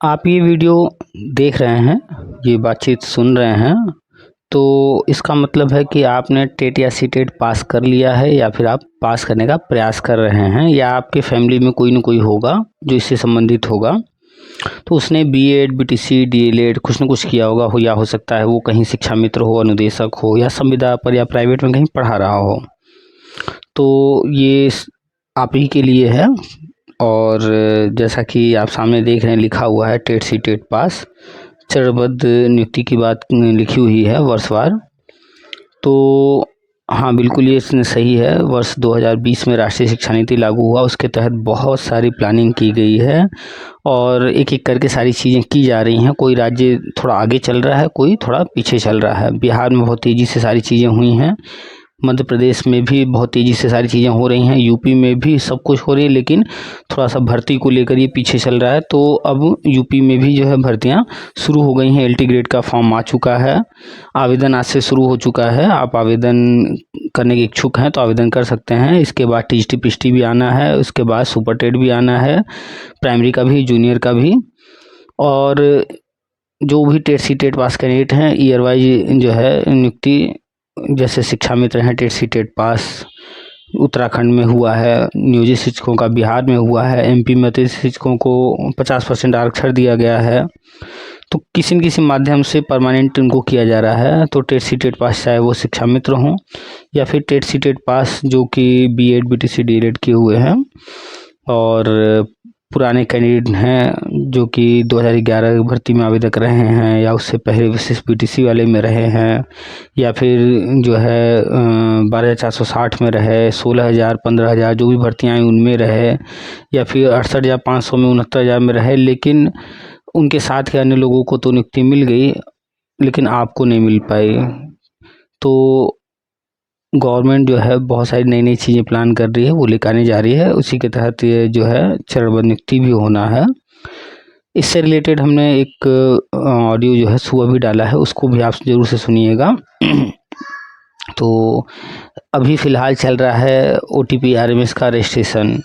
आप ये वीडियो देख रहे हैं, ये बातचीत सुन रहे हैं, तो इसका मतलब है कि आपने टेट या सीटेट पास कर लिया है या फिर आप पास करने का प्रयास कर रहे हैं, या आपके फैमिली में कोई न कोई होगा जो इससे संबंधित होगा। तो उसने बीएड, बीटीसी, डीएलएड कुछ न कुछ किया होगा या हो सकता है वो कहीं शिक्षा मित्र हो, अनुदेशक हो, या संविदा पर या प्राइवेट में कहीं पढ़ा रहा हो। तो ये आप ही के लिए है। और जैसा कि आप सामने देख रहे हैं, लिखा हुआ है टेट सीटेट पास, चरणबद्ध नियुक्ति की बात लिखी हुई है वर्षवार। तो हाँ, बिल्कुल ये सही है। वर्ष 2020 में राष्ट्रीय शिक्षा नीति लागू हुआ, उसके तहत बहुत सारी प्लानिंग की गई है और एक एक करके सारी चीज़ें की जा रही हैं। कोई राज्य थोड़ा आगे चल रहा है, कोई थोड़ा पीछे चल रहा है। बिहार में बहुत तेज़ी से सारी चीज़ें हुई हैं, मध्य प्रदेश में भी बहुत तेज़ी से सारी चीज़ें हो रही हैं, यूपी में भी सब कुछ हो रही है, लेकिन थोड़ा सा भर्ती को लेकर ये पीछे चल रहा है। तो अब यूपी में भी जो है भर्तियां शुरू हो गई हैं। एलटी ग्रेड का फॉर्म आ चुका है, आवेदन आज से शुरू हो चुका है। आप आवेदन करने के इच्छुक हैं तो आवेदन कर सकते हैं। इसके बाद टीजीटी पीजीटी भी आना है, उसके बाद सुपर टेट भी आना है, प्राइमरी का भी, जूनियर का भी। और जो भी टेट सीटेट पास कैंडिडेट हैं, ईयर वाइज जो है नियुक्ति, जैसे शिक्षा मित्र हैं टेट सीटेट पास उत्तराखंड में हुआ है, नियोजित शिक्षकों का बिहार में हुआ है, एमपी में अतिरिक्त शिक्षकों को 50% आरक्षण दिया गया है। तो किसी न किसी माध्यम से परमानेंट उनको किया जा रहा है। तो टेट सीटेट पास चाहे वो शिक्षा मित्र हों या फिर टेट सीटेट पास जो कि बीएड, बीटीसी, डीएलएड किए हुए हैं और पुराने कैंडिडेट हैं जो कि 2011 भर्ती में आवेदक रहे हैं या उससे पहले विशेष पीटीसी वाले में रहे हैं, या फिर जो है 12,460 में रहे, 16,000, 15,000 जो भी भर्तियाँ आई उनमें रहे, या फिर 68,500 में, 69,000 में रहे। लेकिन उनके साथ के अन्य लोगों को तो नियुक्ति मिल गई, लेकिन आपको नहीं मिल पाई। तो गवर्नमेंट जो है बहुत सारी नई नई चीज़ें प्लान कर रही है, वो लेकर आने जा रही है। उसी के तहत ये जो है चरणबद्ध नियुक्ति भी होना है। इससे रिलेटेड हमने एक ऑडियो जो है सुबह भी डाला है, उसको भी आप ज़रूर से सुनिएगा। तो अभी फ़िलहाल चल रहा है ओटीपी आरएमएस का रजिस्ट्रेशन,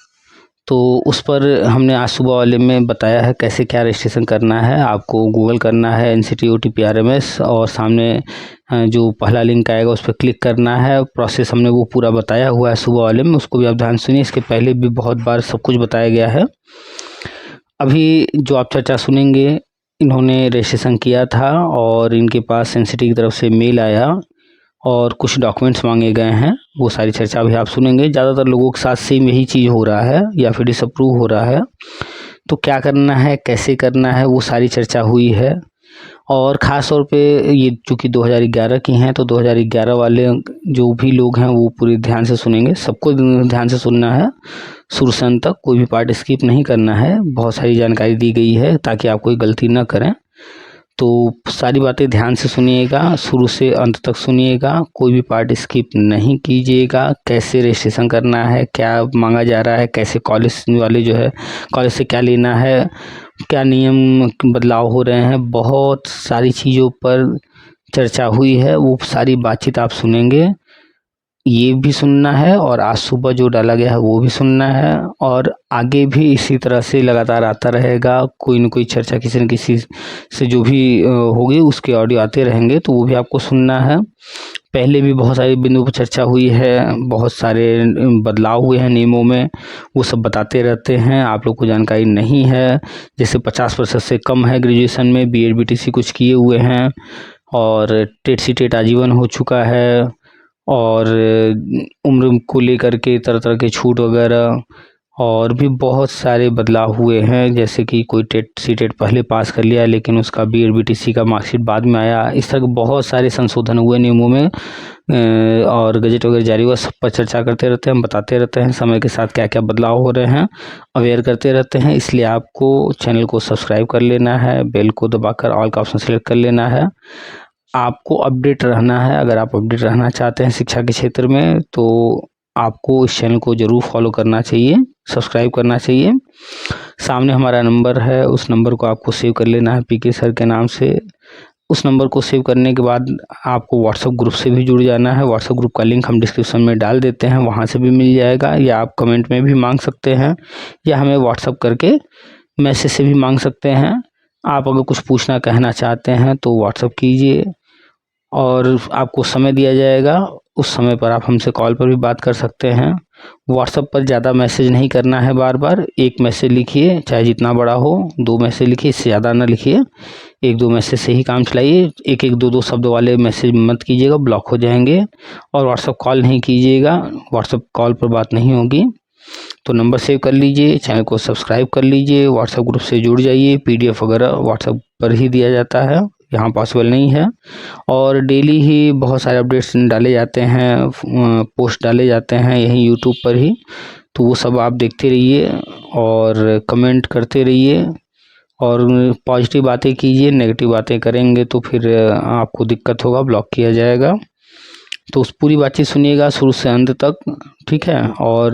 तो उस पर हमने आज सुबह वाले में बताया है कैसे क्या रजिस्ट्रेशन करना है। आपको गूगल करना है NCT OTP RMS और सामने जो पहला लिंक आएगा उस पर क्लिक करना है। प्रोसेस हमने वो पूरा बताया हुआ है सुबह वाले में, उसको भी आप ध्यान सुनिए। इसके पहले भी बहुत बार सब कुछ बताया गया है। अभी जो आप चर्चा सुनेंगे, इन्होंने रजिस्ट्रेशन किया था और इनके पास NCT की तरफ से मेल आया और कुछ डॉक्यूमेंट्स मांगे गए हैं, वो सारी चर्चा भी आप सुनेंगे। ज़्यादातर लोगों के साथ सेम यही चीज़ हो रहा है या फिर डिसअप्रूव हो रहा है। तो क्या करना है, कैसे करना है, वो सारी चर्चा हुई है। और ख़ास तौर पे ये चूँकि 2011 की हैं, तो 2011 वाले जो भी लोग हैं वो पूरे ध्यान से सुनेंगे। सबको ध्यान से सुनना है, शुरू से अंत तक, कोई भी पार्ट स्किप नहीं करना है। बहुत सारी जानकारी दी गई है ताकि आप कोई गलती ना करें। तो सारी बातें ध्यान से सुनिएगा, शुरू से अंत तक सुनिएगा, कोई भी पार्ट स्किप नहीं कीजिएगा। कैसे रजिस्ट्रेशन करना है, क्या मांगा जा रहा है, कैसे कॉलेज वाले जो है कॉलेज से क्या लेना है, क्या नियम बदलाव हो रहे हैं, बहुत सारी चीज़ों पर चर्चा हुई है। वो सारी बातचीत आप सुनेंगे, ये भी सुनना है और आज सुबह जो डाला गया है वो भी सुनना है। और आगे भी इसी तरह से लगातार आता रहेगा, कोई न कोई चर्चा किसी न किसी से जो भी होगी उसके ऑडियो आते रहेंगे, तो वो भी आपको सुनना है। पहले भी बहुत सारी बिंदुओं पर चर्चा हुई है, बहुत सारे बदलाव हुए हैं नियमों में, वो सब बताते रहते हैं। आप लोग को जानकारी नहीं है, जैसे 50% से कम है ग्रेजुएशन में, बीएड बीटीसी कुछ किए हुए हैं, और टेट सीटेट आजीवन हो चुका है, और उम्र को लेकर के तरह तरह के छूट वगैरह, और भी बहुत सारे बदलाव हुए हैं। जैसे कि कोई टेट सीटेट पहले पास कर लिया लेकिन उसका बीएड बीटीसी का मार्कशीट बाद में आया। इस तरह के बहुत सारे संशोधन हुए नियमों में, और गजट वगैरह जारी हुआ, सब पर चर्चा करते रहते हैं, हम बताते रहते हैं समय के साथ क्या क्या बदलाव हो रहे हैं, अवेयर करते रहते हैं। इसलिए आपको चैनल को सब्सक्राइब कर लेना है, बेल को दबाकर ऑल का ऑप्शन सेलेक्ट कर लेना है। आपको अपडेट रहना है। अगर आप अपडेट रहना चाहते हैं शिक्षा के क्षेत्र में, तो आपको इस चैनल को ज़रूर फॉलो करना चाहिए, सब्सक्राइब करना चाहिए। सामने हमारा नंबर है, उस नंबर को आपको सेव कर लेना है पीके सर के नाम से। उस नंबर को सेव करने के बाद आपको व्हाट्सएप ग्रुप से भी जुड़ जाना है। व्हाट्सएप ग्रुप का लिंक हम डिस्क्रिप्शन में डाल देते हैं, वहाँ से भी मिल जाएगा, या आप कमेंट में भी मांग सकते हैं, या हमें व्हाट्सएप करके मैसेज से भी मांग सकते हैं। आप अगर कुछ पूछना कहना चाहते हैं तो व्हाट्सअप कीजिए और आपको समय दिया जाएगा, उस समय पर आप हमसे कॉल पर भी बात कर सकते हैं। व्हाट्सएप पर ज़्यादा मैसेज नहीं करना है, बार बार एक मैसेज लिखिए, चाहे जितना बड़ा हो, 2 मैसेज लिखिए, इससे ज़्यादा ना लिखिए। 1-2 मैसेज से ही काम चलाइए, एक एक 2-2 शब्द वाले मैसेज मत कीजिएगा, ब्लॉक हो जाएंगे। और व्हाट्सएप कॉल नहीं कीजिएगा, व्हाट्सएप कॉल पर बात नहीं होगी। तो नंबर सेव कर लीजिए, चैनल को सब्सक्राइब कर लीजिए, व्हाट्सएप ग्रुप से जुड़ जाइए। पीडीएफ वगैरह व्हाट्सएप पर ही दिया जाता है, यहाँ पॉसिबल नहीं है। और डेली ही बहुत सारे अपडेट्स डाले जाते हैं, पोस्ट डाले जाते हैं यहीं यूट्यूब पर ही, तो वो सब आप देखते रहिए और कमेंट करते रहिए और पॉजिटिव बातें कीजिए। नेगेटिव बातें करेंगे तो फिर आपको दिक्कत होगा, ब्लॉक किया जाएगा। तो उस पूरी बातचीत सुनिएगा शुरू से अंत तक, ठीक है। और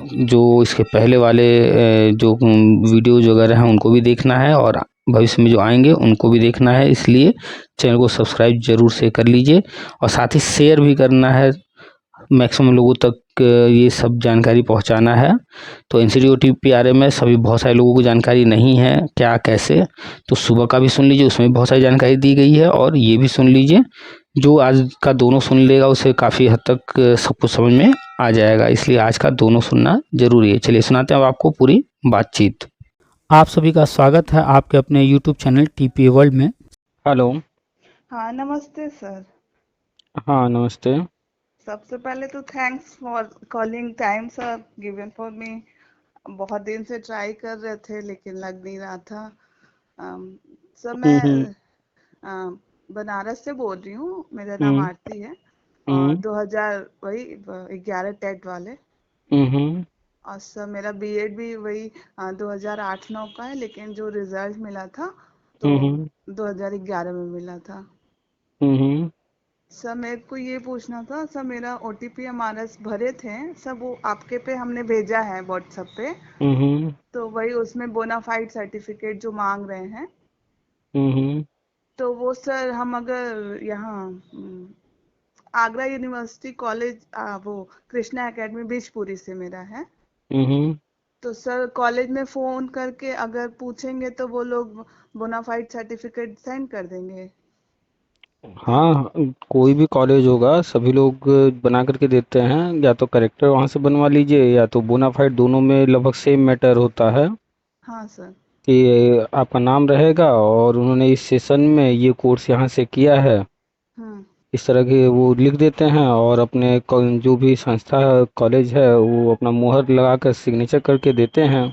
जो इसके पहले वाले जो वीडियोज वगैरह हैं उनको भी देखना है और भविष्य में जो आएंगे उनको भी देखना है, इसलिए चैनल को सब्सक्राइब जरूर से कर लीजिए और साथ ही शेयर भी करना है, मैक्सिमम लोगों तक ये सब जानकारी पहुंचाना है। तो NCT/OTP/RMS अभी बहुत सारे लोगों को जानकारी नहीं है क्या कैसे, तो सुबह का भी सुन लीजिए, उसमें बहुत सारी जानकारी दी गई है, और ये भी सुन लीजिए। जो आज का दोनों सुन लेगा उसे काफ़ी हद तक सब कुछ समझ में आ जाएगा, इसलिए आज का दोनों सुनना जरूरी है। चलिए सुनाते हैं अब आपको पूरी बातचीत। आप सभी का स्वागत है आपके अपने YouTube चैनल TPA वर्ल्ड में। हेलो। हाँ, नमस्ते सर। हाँ नमस्ते। सबसे पहले तो thanks for calling time sir given for me. बहुत दिन से ट्राई कर रहे थे लेकिन लग नहीं रहा था। सर मैं हम्म। अम, बनारस से बोल रही हूँ, मेरा नाम हम्म। आरती है। और हम्म। 2000 वही 11 टेट वाले। हम्म। और सर मेरा बीएड भी वही 2008-9 का है, लेकिन जो रिजल्ट मिला था तो हम्म। 2011 में मिला था। हम्म। सर मेरे को ये पूछना था सर, मेरा ओटीपी हमारा भरे थे सर, वो आपके पे हमने भेजा है व्हाट्सएप पे। हम्म। तो वही उसमें बोनाफाइड सर्टिफिकेट जो मांग रहे हैं, हम्म। तो वो सर हम अगर यहाँ आगरा यूनिवर्सिटी कॉलेज वो कृष्णा एकेडमी बिजपुरी से मेरा है। हम्म। तो सर कॉलेज में फ़ोन करके अगर पूछेंगे तो वो लोग बोनाफाइड सर्टिफिकेट सेंड कर देंगे। हाँ, कोई भी कॉलेज होगा सभी लोग बना करके देते हैं, या तो करेक्टर वहाँ से बनवा लीजिए या तो बोनाफाइड, दोनों में लगभग सेम मैटर होता है हाँ सर। कि आपका नाम रहेगा और उन्होंने इस सेशन में ये कोर्स यहाँ से किया है, हम्म। इस तरह के वो लिख देते हैं और अपने जो भी संस्था कॉलेज है वो अपना मुहर लगा कर सिग्नेचर करके देते हैं।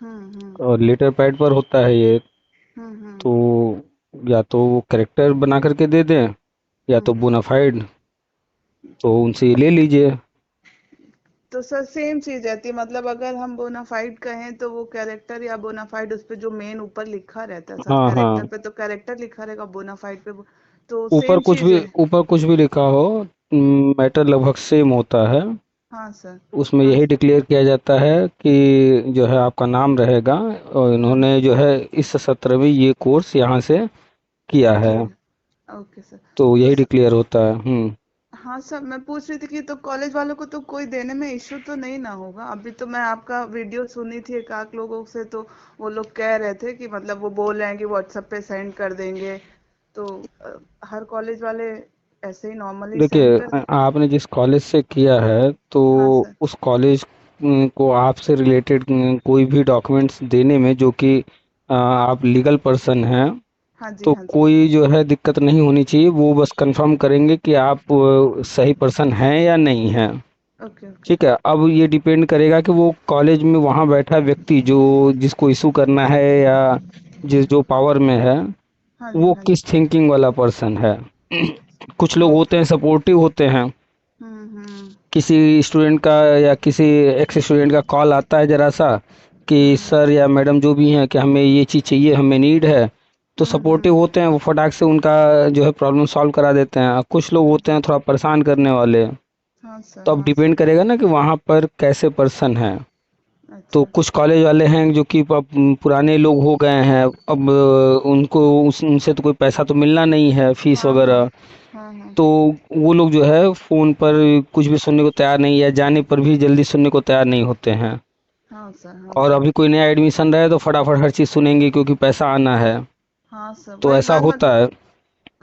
हम्म। और लेटर पैड पर होता है ये, हम्म। तो या तो वो करेक्टर बना करके दे दें या तो हम्म। बोनाफाइड, तो उनसे ले लीजिए। तो सर सेम चीज रहती है, मतलब अगर हम बोनाफाइड कहें तो वो कैरेक्टर या बोनाफाइड उस पे जो मेन ऊपर लिखा रहता है सर, हाँ कैरेक्टर हाँ, पे तो कैरेक्टर लिखा रहेगा, बोनाफाइड पे तो ऊपर सेम कुछ चीज भी है। ऊपर कुछ भी लिखा हो, मैटर लगभग सेम होता है। हाँ सर। उसमें हाँ यही डिक्लेयर किया जाता है कि जो है आपका नाम रहेगा और हाँ इन्होंने जो है इस सत्र में ये कोर्स यहाँ से किया है, किया। Okay sir. तो तो यही डिक्लेयर होता है। हम्म। हाँ सर, मैं पूछ रही थी कि तो कॉलेज वालों को तो कोई देने में इश्यू तो नहीं ना होगा? अभी तो मैं आपका वीडियो सुनी थी एक आध लोगों से, तो वो लोग कह रहे थे कि मतलब वो बोल रहे हैं कि व्हाट्सएप पे सेंड कर देंगे। तो हर कॉलेज वाले ऐसे ही नॉर्मली सेंड देखिए, कर। आपने जिस कॉलेज से किया है तो हाँ सर। उस कॉलेज को आपसे रिलेटेड कोई भी डॉक्यूमेंट्स देने में, जो कि आप लीगल पर्सन हैं, हाँ जी, तो हाँ जी। कोई जो है दिक्कत नहीं होनी चाहिए। वो बस कंफर्म करेंगे कि आप सही पर्सन हैं या नहीं हैं। Okay, okay. ठीक है, अब ये डिपेंड करेगा कि वो कॉलेज में वहाँ बैठा व्यक्ति जो जिसको इशू करना है या जिस जो पावर में है, हाँ जी, वो हाँ जी। किस थिंकिंग वाला पर्सन है। कुछ लोग ओके। होते हैं सपोर्टिव होते हैं, हम्म। किसी स्टूडेंट का या किसी एक्स स्टूडेंट का कॉल आता है जरा सा कि हम्म। सर या मैडम जो भी हैं कि हमें ये चीज़ चाहिए, हमें नीड है, तो सपोर्टिव हम्म। होते हैं, वो फटाक से उनका जो है प्रॉब्लम सॉल्व करा देते हैं। कुछ लोग होते हैं थोड़ा परेशान करने वाले, हाँ सर, तो अब हाँ डिपेंड सर। करेगा ना कि वहाँ पर कैसे पर्सन है। तो अच्छा। कुछ कॉलेज वाले हैं जो कि अब पुराने लोग हो गए हैं, अब उनको उनसे तो कोई पैसा तो मिलना नहीं है, फीस हाँ, हाँ। वगैरह, हाँ, हाँ। तो वो लोग जो है फ़ोन पर कुछ भी सुनने को तैयार नहीं है, जाने पर भी जल्दी सुनने को तैयार नहीं होते हैं। हाँ सर, हाँ और सर। अभी कोई नया एडमिशन रहे तो फटाफट हर चीज़ सुनेंगे क्योंकि पैसा आना है। हाँ सर, तो वही ऐसा बात होता है।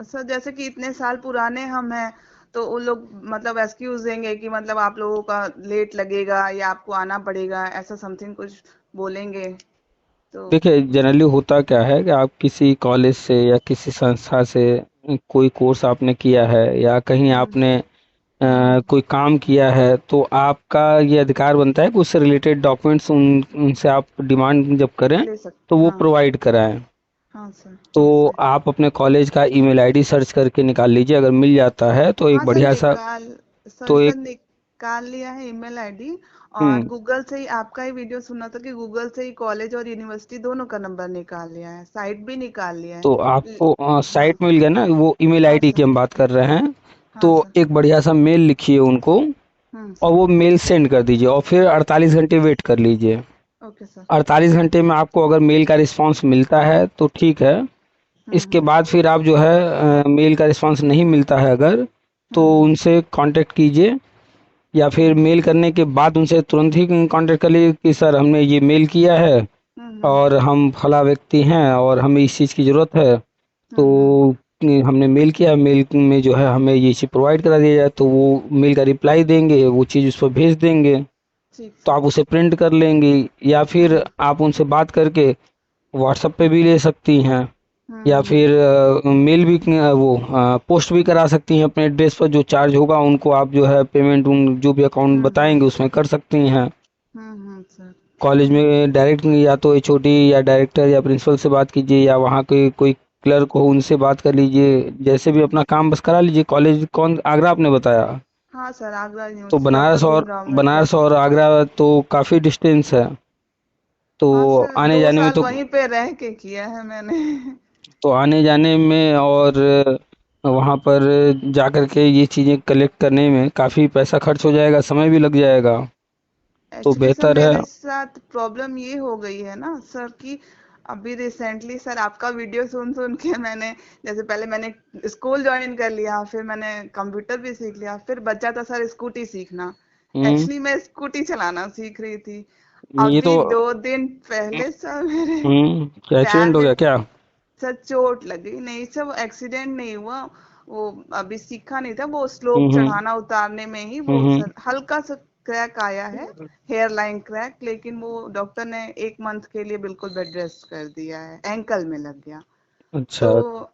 सर जैसे कि इतने साल पुराने हम हैं, तो वो लोग मतलब एक्सक्यूज देंगे कि मतलब आप लोगों का लेट लगेगा या आपको आना पड़ेगा, ऐसा समथिंग कुछ बोलेंगे। तो देखिए जनरली होता क्या है कि आप किसी कॉलेज से या किसी संस्था से कोई कोर्स आपने किया है या कहीं हम्म आपने कोई काम किया है तो आपका ये अधिकार बनता है कि उससे रिलेटेड डॉक्यूमेंट्स उनसे आप डिमांड जब करें ले तो सकते, वो हाँ प्रोवाइड कराएं। हाँ सर, तो हाँ सर। आप अपने कॉलेज का ईमेल आईडी सर्च करके निकाल लीजिए, अगर मिल जाता है तो एक हाँ सर, बढ़िया सा। तो सर एक निकाल लिया है ईमेल आईडी। और हम्म गूगल से ही आपका ही वीडियो सुना था कि गूगल से ही कॉलेज और यूनिवर्सिटी दोनों का नंबर निकाल लिया है, साइट भी निकाल लिया है। तो ल- आपको हाँ साइट मिल गया ना, वो ईमेल हाँ आईडी की सर, हम बात कर रहे हैं। हाँ तो सर। एक बढ़िया सा मेल लिखिए उनको और सर। वो मेल सेंड कर दीजिए और फिर 48 घंटे वेट कर लीजिए। Okay sir. 48 घंटे में आपको अगर मेल का रिस्पांस मिलता है तो ठीक है। इसके हम्म बाद फिर आप जो है मेल का रिस्पांस नहीं मिलता है अगर, तो हम्म उनसे कांटेक्ट कीजिए या फिर हम्म मेल करने के बाद उनसे तुरंत ही कांटेक्ट कर लीजिए कि सर हमने ये मेल किया है हम्म और हम फला व्यक्ति हैं और हमें इस चीज़ की ज़रूरत है। हम्म। तो हमने मेल किया, मेल में जो है हमें ये चीज़ प्रोवाइड करा दिया जाए, तो वो मेल का रिप्लाई देंगे, वो चीज़ उस पर भेज देंगे। ठीक तो सर। आप उसे प्रिंट कर लेंगी या फिर हम्म आप उनसे बात करके व्हाट्सएप पे भी ले सकती हैं या हम्म। फिर मेल भी वो पोस्ट भी करा सकती हैं अपने एड्रेस पर। जो चार्ज होगा उनको आप जो है पेमेंट उन जो भी अकाउंट हम्म बताएंगे उसमें कर सकती हैं। सर। कॉलेज में डायरेक्ट या तो एचओडी या डायरेक्टर या प्रिंसिपल से बात कीजिए या वहाँ के कोई क्लर्क हो उनसे बात कर लीजिए, जैसे भी अपना काम बस करा लीजिए। कॉलेज कौन, आगरा आपने बताया? हाँ सर, आगरा तो यूनिवर्सिटी डॉक्टर भीमराव बनारस अम्बेडकर। और आगरा तो काफ़ी डिस्टेंस है। तो हाँ सर, आने दो जाने में साल तो वहीं पे रह के किया है मैंने। आने जाने में और वहाँ पर जा कर के ये चीज़ें कलेक्ट करने में काफ़ी पैसा खर्च हो जाएगा, समय भी लग जाएगा। तो एक्चुअली सर बेहतर है। मेरे साथ प्रॉब्लम ये हो गई है ना सर कि अभी रिसेंटली सर आपका वीडियो सुन सुन के मैंने, जैसे पहले मैंने स्कूल ज्वाइन कर लिया, फिर मैंने कंप्यूटर भी सीख लिया, फिर बचा था सर स्कूटी सीखना। हम्म एक्चुअली मैं स्कूटी चलाना सीख रही थी। ये तो अभी 2 दिन पहले सर मेरे क्या पैर एक्सीडेंट हो में गया क्या? सर चोट लगी। नहीं सर, वो एक्सीडेंट नहीं हुआ, वो अभी सीखा नहीं था, वो स्लोप हम्म चढ़ाना उतारने में ही वो हम्म सर हल्का सा क्रैक आया है, हेयर लाइन क्रैक। लेकिन वो डॉक्टर ने 1 मंथ के लिए बिल्कुल बेड रेस्ट कर दिया है, एंकल में लग गया। तो अच्छा।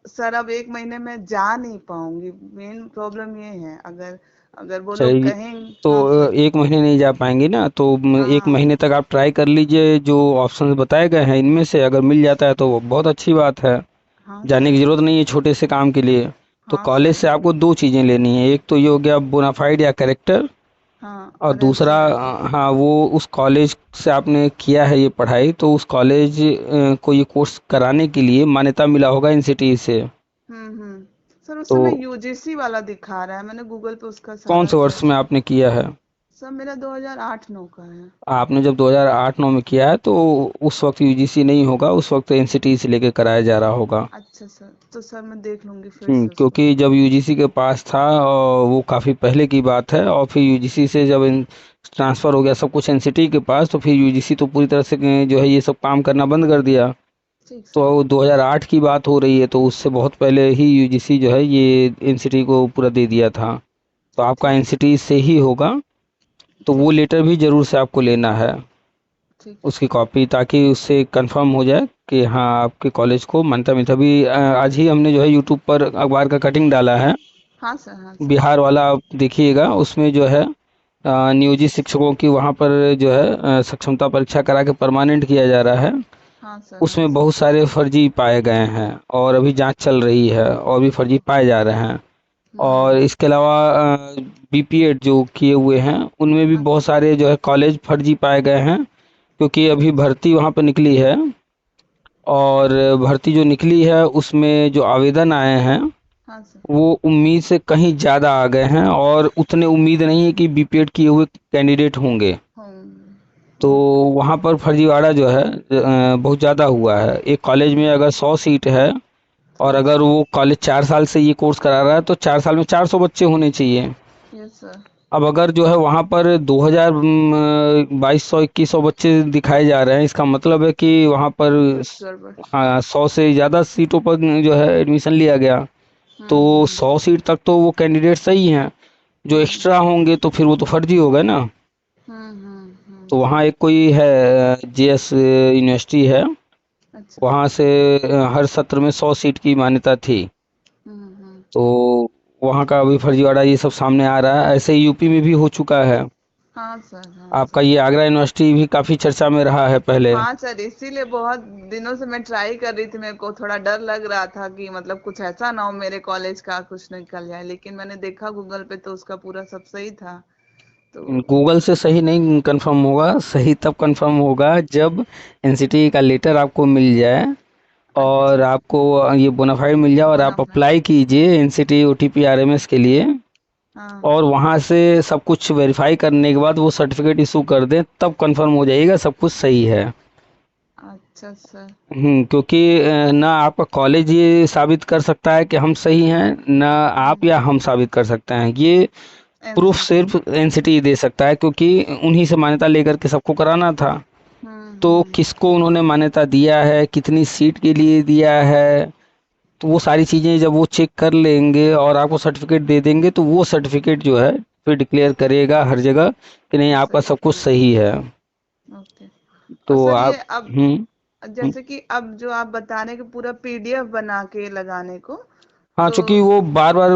सर अब 1 महीने में जा नहीं पाऊंगी, मेन प्रॉब्लम ये है। अगर अगर वो लोग चाहिए कहें। तो हाँ सर। 1 महीने नहीं जा पाएंगी ना, तो एक हाँ महीने तक आप ट्राई कर लीजिए। जो ऑप्शंस बताए गए हैं इनमें से अगर मिल जाता है तो वो बहुत अच्छी बात है। हाँ जाने सर। की ज़रूरत नहीं है छोटे से काम के लिए। तो हाँ कॉलेज सर। से आपको दो चीज़ें लेनी है, एक तो ये हो गया बोनाफाइड या करेक्टर, हाँ, और और दूसरा एनसीईआरटी। हाँ वो उस कॉलेज से आपने किया है ये पढ़ाई तो उस कॉलेज को ये कोर्स कराने के लिए मान्यता मिला होगा एनसीटी से। सर उस तो समय यूजीसी वाला दिखा रहा है, मैंने गूगल पे उसका कौन सारा से वर्ष सर्च। में आपने किया है? सर मेरा 2008-9 का है। आपने जब 2008-9 में किया है तो उस वक्त यूजीसी नहीं होगा, उस वक्त एनसीटी से लेकर कराया जा रहा होगा। अच्छा सर, तो सर मैं देख लूंगी फिर से उसको। क्योंकि जब यूजीसी के पास था और वो काफ़ी पहले की बात है, और फिर यूजीसी से जब ट्रांसफ़र हो गया सब कुछ एनसीटी के पास, तो फिर यूजीसी तो पूरी तरह से जो है ये सब काम करना बंद कर दिया। ठीक सर। तो 2008 की बात हो रही है, तो उससे बहुत पहले ही यूजीसी जो है ये एनसीटी को पूरा दे दिया था। तो आपका ठीक एनसीटी से ही होगा। तो वो ठीक सर। लेटर भी ज़रूर से आपको लेना है, ठीक है उसकी सर। कॉपी, ताकि उससे कंफर्म हो जाए कि हाँ आपके कॉलेज को मान्यता मिली। अभी आज ही हमने जो है यूट्यूब पर अखबार का कटिंग डाला है, हाँ सर, हाँ सर। बिहार वाला, आप देखिएगा उसमें जो है नियोजित शिक्षकों की वहाँ पर जो है सक्षमता परीक्षा करा के परमानेंट किया जा रहा है। हाँ सर, हाँ उसमें सर। बहुत सारे फर्जी पाए गए हैं और अभी जांच चल रही है और भी फर्जी पाए जा रहे हैं। और हम्म। इसके अलावा बीपीएड जो किए हुए हैं उनमें भी हाँ बहुत सारे जो है कॉलेज फर्जी पाए गए हैं, क्योंकि अभी ठीक। भर्ती वहाँ पर निकली है। और भर्ती जो निकली है उसमें जो आवेदन आए हैं हाँ सर। वो उम्मीद से कहीं ज़्यादा आ गए हैं और उतने उम्मीद नहीं है कि बीपीएड किए हुए कैंडिडेट होंगे। तो ओके। वहाँ पर फर्जीवाड़ा जो है बहुत ज़्यादा हुआ है। एक कॉलेज में अगर 100 सीट है और हाँ अगर सर। वो कॉलेज 4 साल से ये कोर्स करा रहा है तो 4 साल में 400 बच्चे होने चाहिए। Yes sir. अब अगर जो है वहाँ पर 2000 2200 2100 बच्चे दिखाए जा रहे हैं, इसका मतलब है कि वहाँ पर कुछ गड़बड़। हाँ 100 से ज़्यादा सीटों पर जो है एडमिशन लिया गया। तो हम्म। 100 सीट तक तो वो कैंडिडेट सही हैं, जो हम्म। एक्स्ट्रा होंगे तो फिर वो तो फर्जी हो गए ना। तो वहाँ एक कोई है जेएस यूनिवर्सिटी है, अच्छा। वहाँ से हर सत्र में 100 सीट की मान्यता थी। हम्म। तो वहाँ का अभी फर्जीवाड़ा ये सब सामने आ रहा है, ऐसे ही यूपी में भी हो चुका है। हाँ सर, हाँ आपका सर। ये आगरा यूनिवर्सिटी भी काफ़ी चर्चा में रहा है पहले। हाँ सर, इसीलिए बहुत दिनों से मैं ट्राई कर रही थी, मेरे को थोड़ा डर लग रहा था कि मतलब कुछ ऐसा ना हो मेरे कॉलेज का कुछ निकल जाए, लेकिन मैंने देखा गूगल पे तो उसका पूरा सब सही था। तो गूगल से सही नहीं कंफर्म होगा, सही तब कंफर्म होगा जब एनसीटी का लेटर आपको मिल जाए और अच्छा। आपको ये बोनाफाइड मिल जाए और आप बोनाफाइड। अप्लाई कीजिए एनसीटी ओटीपी आरएमएस के लिए, हाँ। और वहाँ से सब कुछ वेरीफाई करने के बाद वो सर्टिफिकेट इशू कर दें, तब कंफर्म हो जाएगा सब कुछ सही है। अच्छा सर। क्योंकि ना आपका कॉलेज ये साबित कर सकता है कि हम सही हैं, ना आप या हम साबित कर सकते हैं। ये प्रूफ एनसीटी। सिर्फ एनसीटी दे सकता है, क्योंकि उन्हीं से मान्यता लेकर के सबको कराना था। तो हम्म। किसको उन्होंने मान्यता दिया है, कितनी सीट के लिए दिया है, तो वो सारी चीज़ें जब वो चेक कर लेंगे और आपको सर्टिफिकेट दे देंगे, तो वो सर्टिफिकेट जो है फिर डिक्लेयर करेगा हर जगह कि नहीं आपका सही सब कुछ सही। सही है। ओके। और तो सर ये आप अब, हम्म हम्म, जैसे कि अब जो आप बता रहे हैं कि पूरा पीडीएफ बना के लगाने को, हाँ तो चूंकि वो बार बार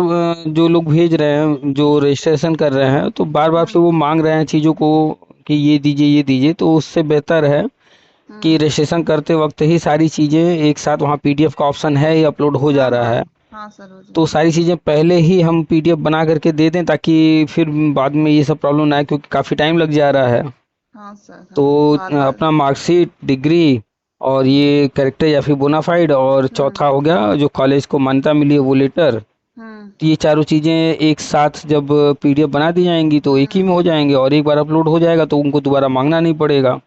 जो लोग भेज रहे हैं जो रजिस्ट्रेशन कर रहे हैं, तो बार बार हाँ। फिर वो मांग रहे हैं चीज़ों को कि ये दीजिए ये दीजिए, तो उससे बेहतर है कि हम्म। रजिस्ट्रेशन करते वक्त ही सारी चीज़ें एक साथ, वहाँ पीडीएफ का ऑप्शन है, ये अपलोड हो जा हाँ रहा हाँ। है, हाँ सर, हो तो जाएगा। सारी चीज़ें पहले ही हम पीडीएफ बना करके दे दें, ताकि फिर बाद में ये सब प्रॉब्लम ना आए, क्योंकि काफ़ी टाइम लग जा रहा है। हाँ सर, तो हाँ, बार बार। अपना मार्कशीट, डिग्री और हम्म। ये कैरेक्टर या फिर बोनाफाइड, और हम्म। चौथा हो गया जो कॉलेज को मान्यता मिली है वो लेटर। हम्म। तो ये चारों चीज़ें एक साथ जब पीडीएफ बना दी जाएंगी तो एक ही में हो जाएंगे, और एक बार अपलोड हो जाएगा तो उनको दोबारा मांगना नहीं पड़ेगा।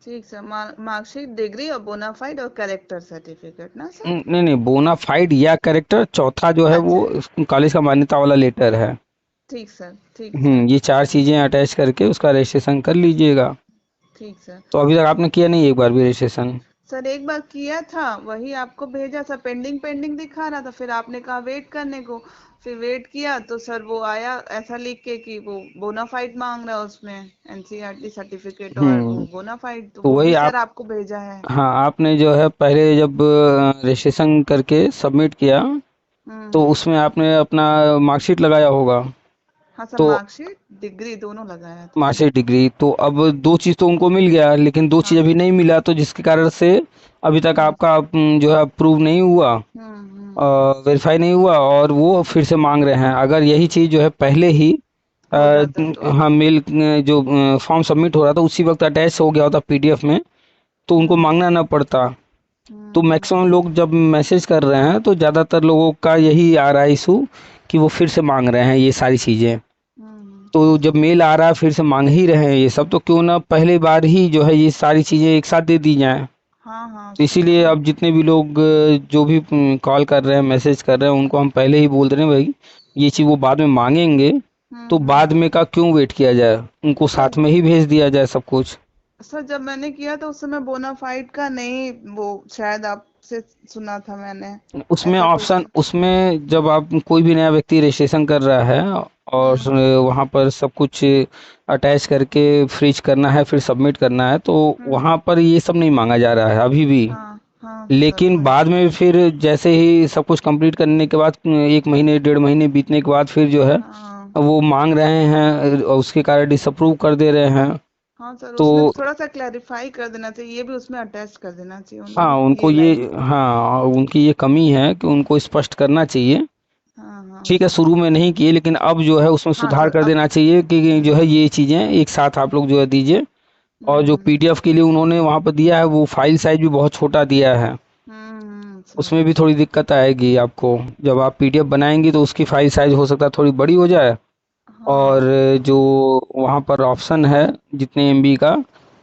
ठीक सर, मार्कशीट, डिग्री और बोनाफाइड और कैरेक्टर सर्टिफिकेट ना सर? नहीं नहीं, बोनाफाइड या कैरेक्टर, चौथा जो है वो अच्छा। कॉलेज का मान्यता वाला लेटर है। ठीक सर, ठीक सर। ये चार चीज़ें अटैच करके उसका रजिस्ट्रेशन कर लीजिएगा। ठीक सर। तो अभी तक आपने किया नहीं एक बार भी रजिस्ट्रेशन? सर एक बार किया था, वही आपको भेजा, सर पेंडिंग पेंडिंग दिखा रहा था, फिर आपने कहा वेट करने को। फिर वेट किया तो सर वो आया ऐसा लिख के कि वो बोनाफाइड मांग रहा है उसमें, एनसीईआरटी सर्टिफिकेट और वो हम्म बोनाफाइड, तो तो वो वही भी आप, सर आपको भेजा है। हाँ आपने जो है पहले जब रजिस्ट्रेशन करके सबमिट किया, तो हम्म। उसमें आपने अपना मार्कशीट लगाया होगा। हाँ सर, तो मार्कशीट डिग्री दोनों लगाया था। मार्कशीट, डिग्री, तो अब दो चीज़ तो उनको मिल गया, लेकिन दो हाँ चीज़ अभी सर। नहीं मिला, तो जिसके कारण से अभी तक हाँ आपका जो है अप्रूव नहीं हुआ, वेरीफाई नहीं हुआ, और वो फिर से मांग रहे हैं। अगर यही चीज़ जो है पहले ही अ, हो जाता तो। हाँ मेल जो फॉर्म सबमिट हो रहा था उसी वक्त अटैच हो गया होता पीडीएफ में, तो उनको हम्म। मांगना ना पड़ता। तो हम्म। मैक्सिमम लोग जब मैसेज कर रहे हैं तो ज़्यादातर लोगों का यही आ रहा है इशू कि वो फिर से मांग रहे हैं ये सारी चीज़ें। हम्म। तो जब मेल आ रहा है फिर से मांग ही रहे हैं ये सब, तो क्यों ना पहले बार ही जो है ये सारी चीज़ें एक साथ दे दी जाएं। हाँ हाँ तो सर, इसीलिए सही। अब जितने भी लोग जो भी कॉल कर रहे हैं, मैसेज कर रहे हैं, उनको हम पहले ही बोल रहे हैं भाई ये चीज़ वो बाद में मांगेंगे, तो बाद हम्म। में का क्यों वेट किया जाए, उनको सर, साथ में ही भेज दिया जाए सब कुछ। सर जब मैंने किया था उस समय बोनाफाइड का नहीं, वो शायद आपसे सुना था मैंने, उसमें ऐसा कुछ ऑप्शन, था। उसमें जब आप कोई भी नया व्यक्ति रजिस्ट्रेशन कर रहा है और हम्म। वहाँ पर सब कुछ अटैच करके फ्रीज करना है फिर सबमिट करना है, तो हम्म। वहाँ पर ये सब नहीं मांगा जा रहा है अभी भी। हाँ हाँ सर, लेकिन वही। बाद में फिर जैसे ही सब कुछ कंप्लीट करने के बाद एक महीने डेढ़ महीने बीतने के बाद फिर जो है हाँ वो मांग रहे हैं, और उसके कारण डिसअप्रूव कर दे रहे हैं। हाँ सर, तो उसमें थोड़ा सा क्लैरिफाई कर देना चाहिए, ये भी उसमें अटैच कर देना चाहिए हाँ उन्होंने, उनको ये ये, लाइन। हाँ उनकी ये कमी है कि उनको स्पष्ट करना चाहिए। हाँ हाँ ठीक है, सर। शुरू में नहीं किए, लेकिन अब जो है उसमें हाँ सुधार सर, कर अब। देना चाहिए कि जो है हम्म। ये चीज़ें एक साथ आप लोग जो है दीजिए। और जो हम्म। पीडीएफ के लिए उन्होंने वहाँ पर दिया है वो फाइल साइज भी बहुत छोटा दिया है, सर। उसमें भी थोड़ी दिक्कत आएगी आपको। जब आप पीडीएफ बनाएंगी तो उसकी फाइल साइज हो सकता है थोड़ी बड़ी हो जाए, और हाँ जो वहाँ पर ऑप्शन है जितने एमबी का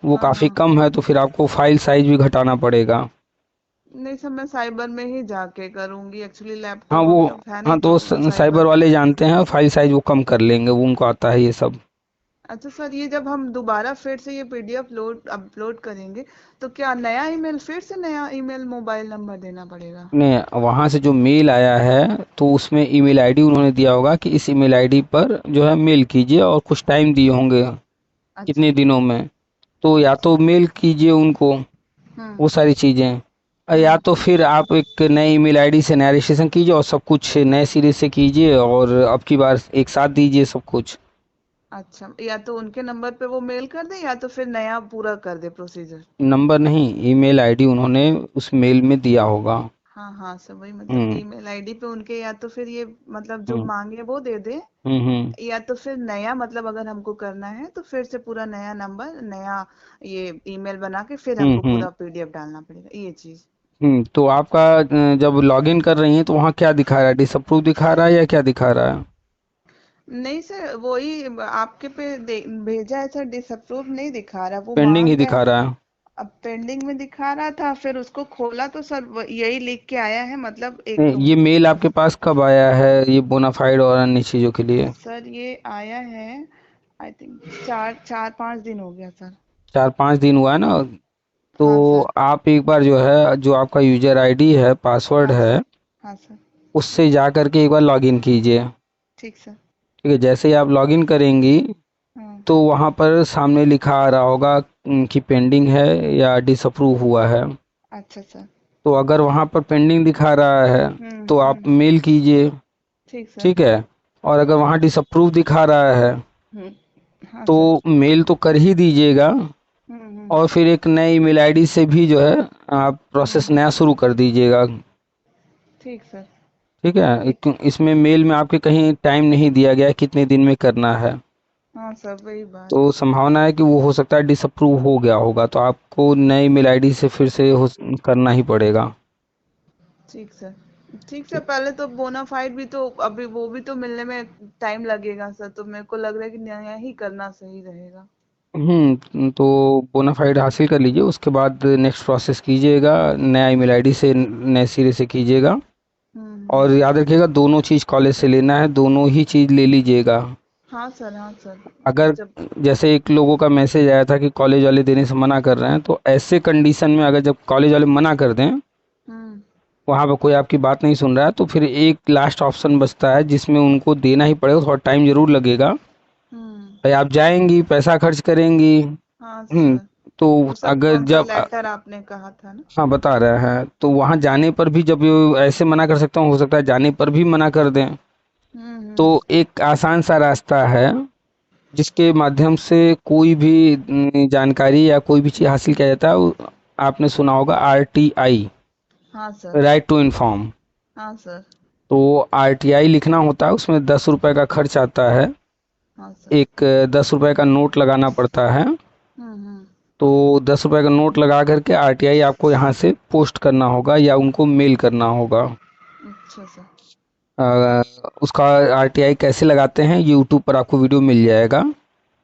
वो हाँ काफ़ी हाँ। कम है, तो फिर आपको फाइल साइज भी घटाना पड़ेगा। नहीं सर, मैं साइबर में ही जाके करूंगी, एक्चुअली हाँ लैपटॉप वो, वैपटॉप है हाँ नहीं तो तो साइबर साइबर। वाले जानते हैं, फाइल साइज वो कम कर लेंगे, वो उनको आता है ये सब। अच्छा सर, ये जब हम दोबारा फिर से ये पीडीएफ अपलोड करेंगे तो क्या नया ईमेल, फिर से नया ईमेल मोबाइल नंबर देना पड़ेगा? नहीं, वहाँ से जो मेल आया है तो उसमें ईमेल आईडी उन्होंने दिया होगा कि इस ईमेल आईडी पर जो है मेल कीजिए, और कुछ टाइम दिए होंगे अच्छा। कितने दिनों में। तो या तो अच्छा। मेल कीजिए उनको, हम्म। वो सारी चीज़ें, और या हम्म। तो फिर आप एक नए ईमेल आईडी से नया रजिस्ट्रेशन कीजिए और सब कुछ नए सिरे से कीजिए, और अब की बार एक साथ दीजिए सब कुछ। अच्छा, या तो उनके नंबर पे वो मेल कर दे या तो फिर नया पूरा कर दे प्रोसीजर। नंबर नहीं, ईमेल आईडी उन्होंने उस मेल में दिया होगा। हाँ हाँ सर, वही मतलब हम्म ईमेल आईडी पे उनके, या तो फिर ये मतलब जो हम्म मांगे वो दे दे, हम्म। या तो फिर नया, मतलब अगर हमको करना है तो फिर से पूरा नया नंबर, नया ये ईमेल बना के फिर हमको हम्म पूरा पीडीएफ डालना पड़ेगा, ये चीज। तो आपका जब लॉगिन कर रही हैं तो वहाँ क्या दिखा रहा है, डिसअप्रूव दिखा रहा है या क्या दिखा रहा है? नहीं सर, वही आपके पे भेजा है सर, डिसअप्रूव नहीं दिखा रहा, वो पेंडिंग ही मांग रहा दिखा है। रहा है। अब पेंडिंग में दिखा रहा था, फिर उसको खोला तो सर यही लिख के आया है, मतलब एक। नहीं, ये मेल आपके पास कब आया है ये बोनाफाइड और अन्य चीज़ों के लिए? सर ये आया है, आई थिंक चार चार पांच दिन हो गया सर। 4-5 दिन हुआ है ना? तो हाँ सर। आप एक बार जो है, जो आपका यूजर आईडी है, पासवर्ड हाँ है, सर। हाँ सर। उससे जा करके एक बार लॉगिन कीजिए। ठीक सर। ठीक है, जैसे ही आप लॉगिन करेंगी हाँ। तो वहाँ पर सामने लिखा आ रहा होगा कि पेंडिंग है या डिसअप्रूव हुआ है। अच्छा सर। तो अगर वहाँ पर पेंडिंग दिखा रहा है तो आप हम्म। मेल कीजिए। ठीक सर। ठीक है, और अगर वहाँ डिसअप्रूव दिखा रहा है हम्म। हाँ तो सर। मेल तो कर ही दीजिएगा, हम्म। और फिर एक नए ईमेल आईडी से भी जो है आप प्रोसेस हम्म। नया शुरू कर दीजिएगा। ठीक सर। ठीक है, ठीक। इसमें मेल में आपके कहीं टाइम नहीं दिया गया है कितने दिन में करना है। हाँ सर, वही बात। तो संभावना है कि वो हो सकता है डिसअप्रूव हो गया होगा, तो आपको नए ईमेल आईडी से फिर से करना ही पड़ेगा। ठीक सर। ठीक सर, पहले तो बोनाफाइड भी तो, अभी वो भी तो मिलने में टाइम लगेगा सर, तो मेरे को लग रहा है कि नया ही करना सही रहेगा। तो बोनाफाइड हासिल कर लीजिए, उसके बाद नेक्स्ट प्रोसेस कीजिएगा, नया ईमेल आईडी से नए सिरे से कीजिएगा। और हम्म। याद रखिएगा दोनों चीज़ कॉलेज से लेना है, दोनों ही चीज़ ले लीजिएगा। हाँ सर, हाँ सर। अगर जब। जैसे एक लोगों का मैसेज आया था कि कॉलेज वाले देने से मना कर रहे हैं, तो ऐसे कंडीशन में अगर जब कॉलेज वाले मना कर दें, हम्म। वहाँ पर कोई आपकी बात नहीं सुन रहा है, तो फिर एक लास्ट ऑप्शन बचता है जिसमें उनको देना ही पड़ेगा, थोड़ा टाइम ज़रूर लगेगा। हम्म। भाई आप जाएंगी, पैसा खर्च करेंगी। हाँ हम्म सर। तो वो सब अगर कौन सा जब लेटर आपने कहा था ना? हाँ बता रहे हैं, तो वहाँ जाने पर भी जब ये ऐसे मना कर सकता हूँ, हो सकता है जाने पर भी मना कर दें। तो हम्म। एक आसान सा रास्ता है जिसके माध्यम से कोई भी जानकारी या कोई भी चीज़ हासिल किया जाता है, आपने सुना होगा RTI, हाँ सर। Right to inform. हाँ सर। तो RTI लिखना होता है, उसमें 10 रुपए का खर्च आता है। हाँ सर। एक 10 रुपए का नोट लगाना पड़ता है। हम्म। तो 10 रुपए का नोट लगा करके RTI आपको यहाँ से पोस्ट करना होगा या उनको मेल करना होगा। अच्छा सर। अ, उसका RTI कैसे लगाते हैं, यूट्यूब पर आपको वीडियो मिल जाएगा।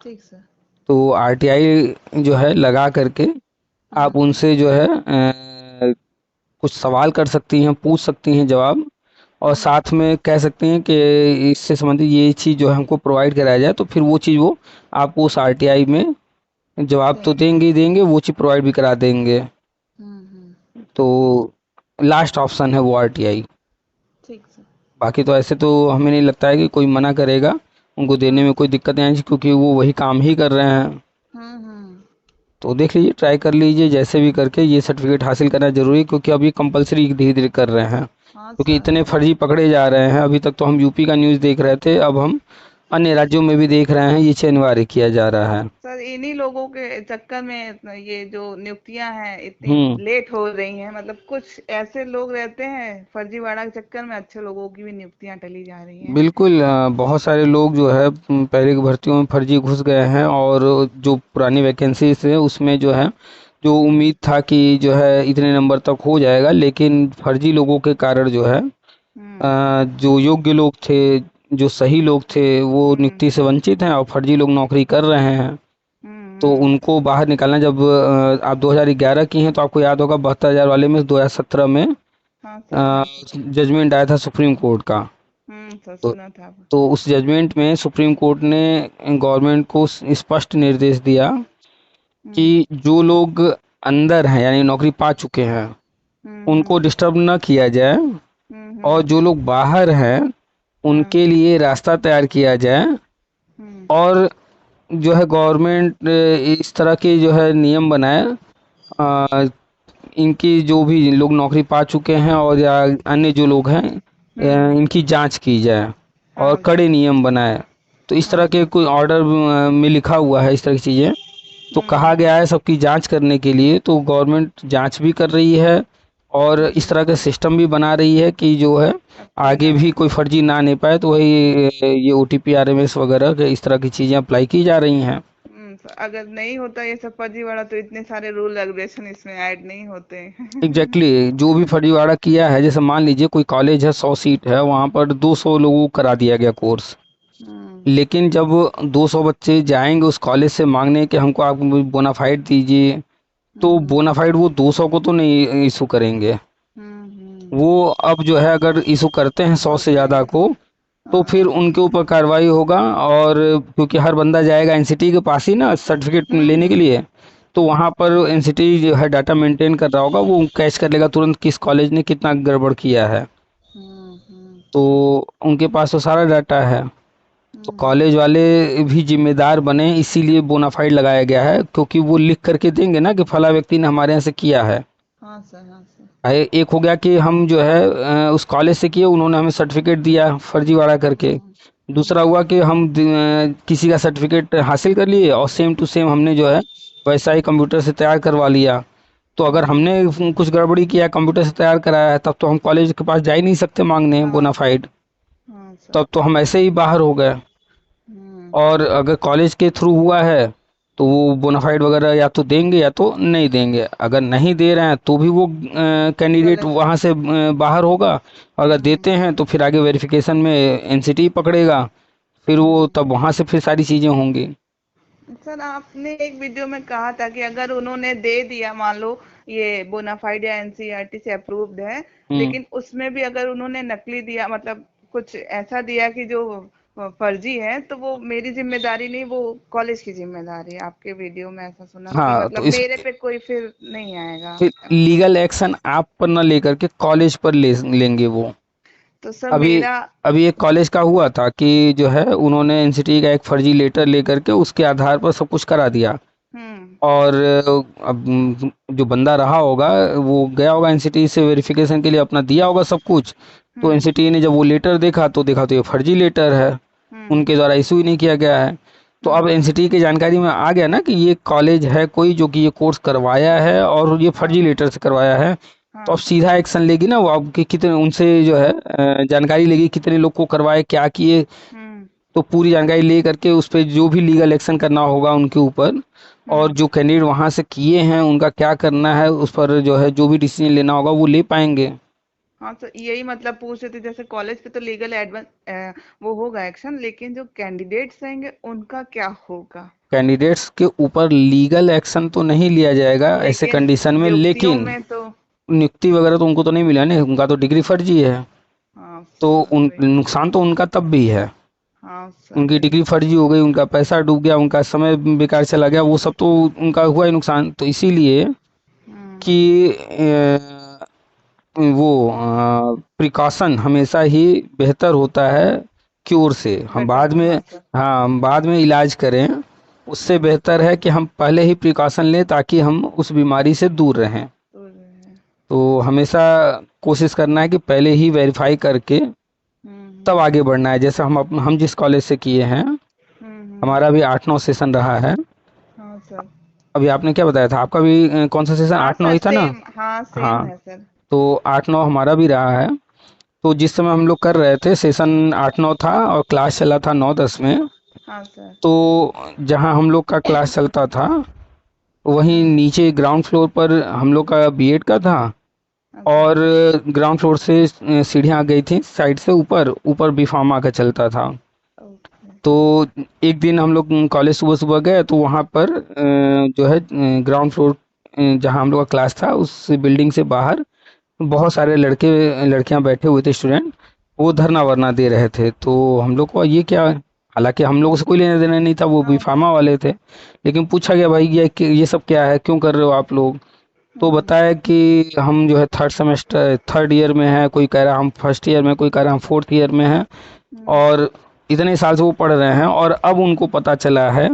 ठीक सर। तो RTI जो है लगा करके आप हम्म। उनसे जो है कुछ सवाल कर सकती हैं, पूछ सकती हैं जवाब, और हम्म। साथ में कह सकती हैं कि इससे संबंधित ये चीज़ जो है हमको प्रोवाइड कराया जाए, तो फिर वो चीज़ वो आपको उस RTI में जवाब तो देंगे। देंगे ही देंगे, वो चीज़ प्रोवाइड भी करा देंगे। हम्म। तो लास्ट ऑप्शन है वो RTI। ठीक सर। बाकी तो ऐसे तो हमें नहीं लगता है कि कोई मना करेगा, उनको देने हम्म। में कोई दिक्कत नहीं आएगी, क्योंकि वो वही काम ही कर रहे हैं। हम्म। तो देख लीजिए, ट्राई कर लीजिए, जैसे भी करके ये सर्टिफिकेट हासिल करना जरूरी है, क्योंकि अब ये कंपलसरी धीरे धीरे कर रहे हैं, हाँ क्योंकि सर। इतने फर्जी पकड़े जा रहे हैं। अभी तक तो हम यूपी का न्यूज़ देख रहे थे, अब हम अन्य राज्यों में भी देख रहे हैं, ये चीज़ अनिवार्य किया जा रहा है। सर इन्हीं लोगों के चक्कर में ये जो नियुक्तियां हैं इतनी हम्म लेट हो रही हैं, मतलब कुछ ऐसे लोग रहते हैं फर्जीवाड़ा के चक्कर में, अच्छे लोगों की भी नियुक्तियां टली जा रही हैं। बिल्कुल, बहुत सारे लोग जो है पहले की भर्तियों में फर्जी घुस गए हैं, और जो पुरानी वैकेंसीज है उसमें जो है, जो हम्म। उम्मीद था कि जो है इतने नंबर तक हो जाएगा, लेकिन फर्जी लोगों के कारण जो है हम्म। जो योग्य लोग थे, जो सही लोग थे, वो हम्म। नियुक्ति से वंचित हैं और फर्जी लोग नौकरी कर रहे हैं। तो उनको बाहर निकालना। जब आप 2011 की हैं तो आपको याद होगा 72,000 वाले में 2017 में हाँ सर, हाँ सर। जजमेंट आया था सुप्रीम कोर्ट का। सर तो, सुना था। तो उस जजमेंट में सुप्रीम कोर्ट ने गवर्नमेंट को स्पष्ट निर्देश दिया हम्म कि जो लोग अंदर हैं यानी नौकरी पा चुके हैं उनको हम्म डिस्टर्ब न किया जाए, और हम्म जो लोग बाहर हैं हम्म उनके लिए रास्ता तैयार किया जाए। हम्म और जो है गवर्नमेंट इस तरह के जो है नियम बनाए, अ, इनकी जो भी लोग नौकरी पा चुके हैं और या अन्य जो लोग हैं हम्म। इनकी जांच की जाए और हाँ कड़े सर। नियम बनाए। तो इस तरह हाँ के सर। कोई ऑर्डर में लिखा हुआ है इस तरह की चीज़ें। तो कहा हम्म। गया है सबकी जांच करने के लिए, तो गवर्नमेंट जांच भी कर रही है और इस तरह का सिस्टम भी बना रही है कि जो है अच्छी आगे ना भी हो। कोई फर्जी ना आने पाए। तो वही ये ओटीपी आरएमएस वगैरह के इस तरह की चीज़ें अप्लाई की जा रही हैं। अगर नहीं होता ये सब फर्जीवाड़ा तो इतने सारे रूल रेगुलेशन इसमें ऐड नहीं होते। एग्जैक्टली जो भी फर्जीवाड़ा किया है, जैसे मान लीजिए कोई कॉलेज है 100 सीट है, वहाँ पर 200 लोगों को करा दिया गया कोर्स। हम्म लेकिन जब 200 बच्चे जाएंगे उस कॉलेज से मांगने कि हमको आप बोनाफाइड दीजिए, तो हम्म बोनाफाइड वो 200 को तो नहीं इशू करेंगे। हम्म। वो अब जो है अगर इशू करते हैं 100 से ज़्यादा को, तो फिर हाँ। उनके ऊपर कार्रवाई होगा। और क्योंकि हर बंदा जाएगा एनसीटी के पास ही ना सर्टिफिकेट लेने के हम्म। लिए, तो वहाँ पर एनसीटी जो है डाटा मेंटेन कर रहा होगा, वो कैच कर लेगा तुरंत किस कॉलेज ने कितना गड़बड़ किया है। हम्म। तो उनके पास तो सारा डाटा है। तो हम्म। कॉलेज वाले भी जिम्मेदार बने, इसीलिए बोनाफाइड लगाया गया है, क्योंकि वो लिख करके देंगे ना कि फला व्यक्ति ने हमारे यहाँ से किया है। हाँ सर, हाँ सर। एक हो गया कि हम जो है उस कॉलेज से किए, उन्होंने हमें सर्टिफिकेट दिया फर्जीवाड़ा करके। दूसरा हुआ कि हम किसी का सर्टिफिकेट हासिल कर लिए और सेम टू सेम हमने जो है वैसा ही कंप्यूटर से तैयार करवा लिया। तो अगर हम्म। हमने कुछ गड़बड़ी किया, कंप्यूटर से तैयार कराया है, तब तो हम कॉलेज के पास जा ही नहीं सकते मांगने हाँ सर। बोनाफाइड। हाँ सर। तब तो हम ऐसे ही बाहर हो गए। हम्म। और अगर कॉलेज के थ्रू हुआ है तो वो बोनाफाइड वगैरह या तो देंगे या तो नहीं देंगे। अगर नहीं दे रहे हैं तो भी वो कैंडिडेट गलत है। वहाँ से बाहर होगा। और अगर हम्म देते हैं तो फिर आगे वेरिफिकेशन में एनसीटी पकड़ेगा, फिर वो हम्म। तब वहाँ से फिर सारी चीज़ें होंगी। सर आपने एक वीडियो में कहा था कि अगर उन्होंने दे दिया, मान लो ये बोनाफाइड या एनसीईआरटी से अप्रूव्ड है, हम्म। लेकिन उसमें भी अगर उन्होंने नकली दिया, मतलब कुछ ऐसा दिया कि जो फर्जी है, तो वो मेरी जिम्मेदारी नहीं, वो कॉलेज की जिम्मेदारी है। आपके वीडियो में ऐसा सुना कि हाँ तो मतलब इस मेरे पे कोई फिर नहीं आएगा। फिर लीगल एक्शन आप पर न लेकर के कॉलेज पर लेंगे वो। तो सर अभी मेरा। अभी एक कॉलेज का हुआ था कि जो है उन्होंने एनसीटी का एक फर्जी लेटर लेकर के उसके आधार पर सब कुछ करा दिया। हम्म और अब जो बंदा रहा होगा वो गया होगा एनसीटी से वेरिफिकेशन के लिए, अपना दिया होगा सब कुछ। तो हम्म एनसीटी ने जब वो लेटर देखा तो देखा तो ये फर्जी लेटर है, हम्म उनके द्वारा इशू ही नहीं किया गया है। तो अब हम्म। एनसीटी की जानकारी में आ गया ना कि ये कॉलेज है कोई जो कि ये कोर्स करवाया है और ये फर्जी हाँ लेटर से करवाया है। तो अब हाँ सीधा एक्शन लेगी ना वो, अब कि कितने उनसे जो है जानकारी लेगी कितने लोग को करवाए क्या किए। हम्म तो पूरी जानकारी ले करके उस पर जो भी लीगल एक्शन करना होगा उनके ऊपर, और हम्म। जो कैंडिडेट वहां से किए हैं उनका क्या करना है उस पर जो है जो भी डिसीजन लेना होगा वो ले पाएंगे। हाँ तो यही मतलब पूछ रहे थे, जैसे कॉलेज पे तो लीगल एडवांस वो होगा एक्शन, लेकिन जो कैंडिडेट्स रहेंगे उनका क्या होगा? कैंडिडेट्स के ऊपर लीगल एक्शन तो नहीं लिया जाएगा ऐसे लेकिन कंडीशन में, नियुक्तियों लेकिन में तो। नियुक्ति वगैरह तो उनको तो नहीं मिला ना, उनका तो डिग्री फर्जी है। हाँ तो सर उन वही। नुकसान तो उनका तब भी है। हाँ सर उनकी वही। डिग्री फर्जी हो गई, उनका पैसा डूब गया, उनका समय बेकार चला गया, वो सब तो उनका हुआ ही नुकसान। तो इसीलिए हम्म। कि वो प्रिकॉशन हमेशा ही बेहतर होता है क्योर से। हम घटों बाद से, में, हाँ सर। हाँ हम बाद में इलाज करें, उससे हम्म। बेहतर है कि हम पहले ही प्रिकॉशन लें ताकि हम उस बीमारी से दूर रहें। तो हम्म तो हमेशा कोशिश करना है कि पहले ही वेरीफाई करके तब हम्म आगे बढ़ना है। जैसे हम जिस कॉलेज से किए हैं, हम्म। हमारा भी 8-9 सेशन रहा है। हाँ सर। अभी आपने क्या बताया था, आपका भी कौन सा सेशन, हाँ 8-9 सर ही था ना? सेम, हाँ सेम हाँ, है सर। तो 8-9 हमारा भी रहा है। तो जिस समय हम लोग कर रहे थे सेशन 8-9 था और क्लास चला था 9-10 में। हाँ सर। तो जहाँ हम लोग का क्लास चलता था वहीं हम्म। नीचे ग्राउंड फ्लोर पर हम लोग का बीएड का था। अच्छा। और ग्राउंड फ्लोर से सीढ़ियाँ गई थी साइड से ऊपर ऊपर बीफार्मा का चलता था। ओके। तो एक दिन हम लोग कॉलेज सुबह सुबह गए तो वहाँ पर जो है ग्राउंड फ्लोर जहाँ हम लोग का क्लास था उस बिल्डिंग से बाहर बहुत सारे लड़के लड़कियां बैठे हुए थे स्टूडेंट। वो धरना वरना दे रहे थे तो हम लोग को ये क्या, हालांकि हम लोगों से कोई लेना देना नहीं था, वो भी हाँ फार्मा वाले थे। लेकिन पूछा गया भाई ये सब क्या है, क्यों कर रहे हो आप लोग। तो हाँ बताया कि हम जो है थर्ड सेमेस्टर थर्ड ईयर में है, कोई कह रहा हम फर्स्ट ईयर में, कोई कह रहा हम फोर्थ ईयर में है। हम्म, और इतने साल से वो पढ़ रहे हैं और अब उनको पता चला है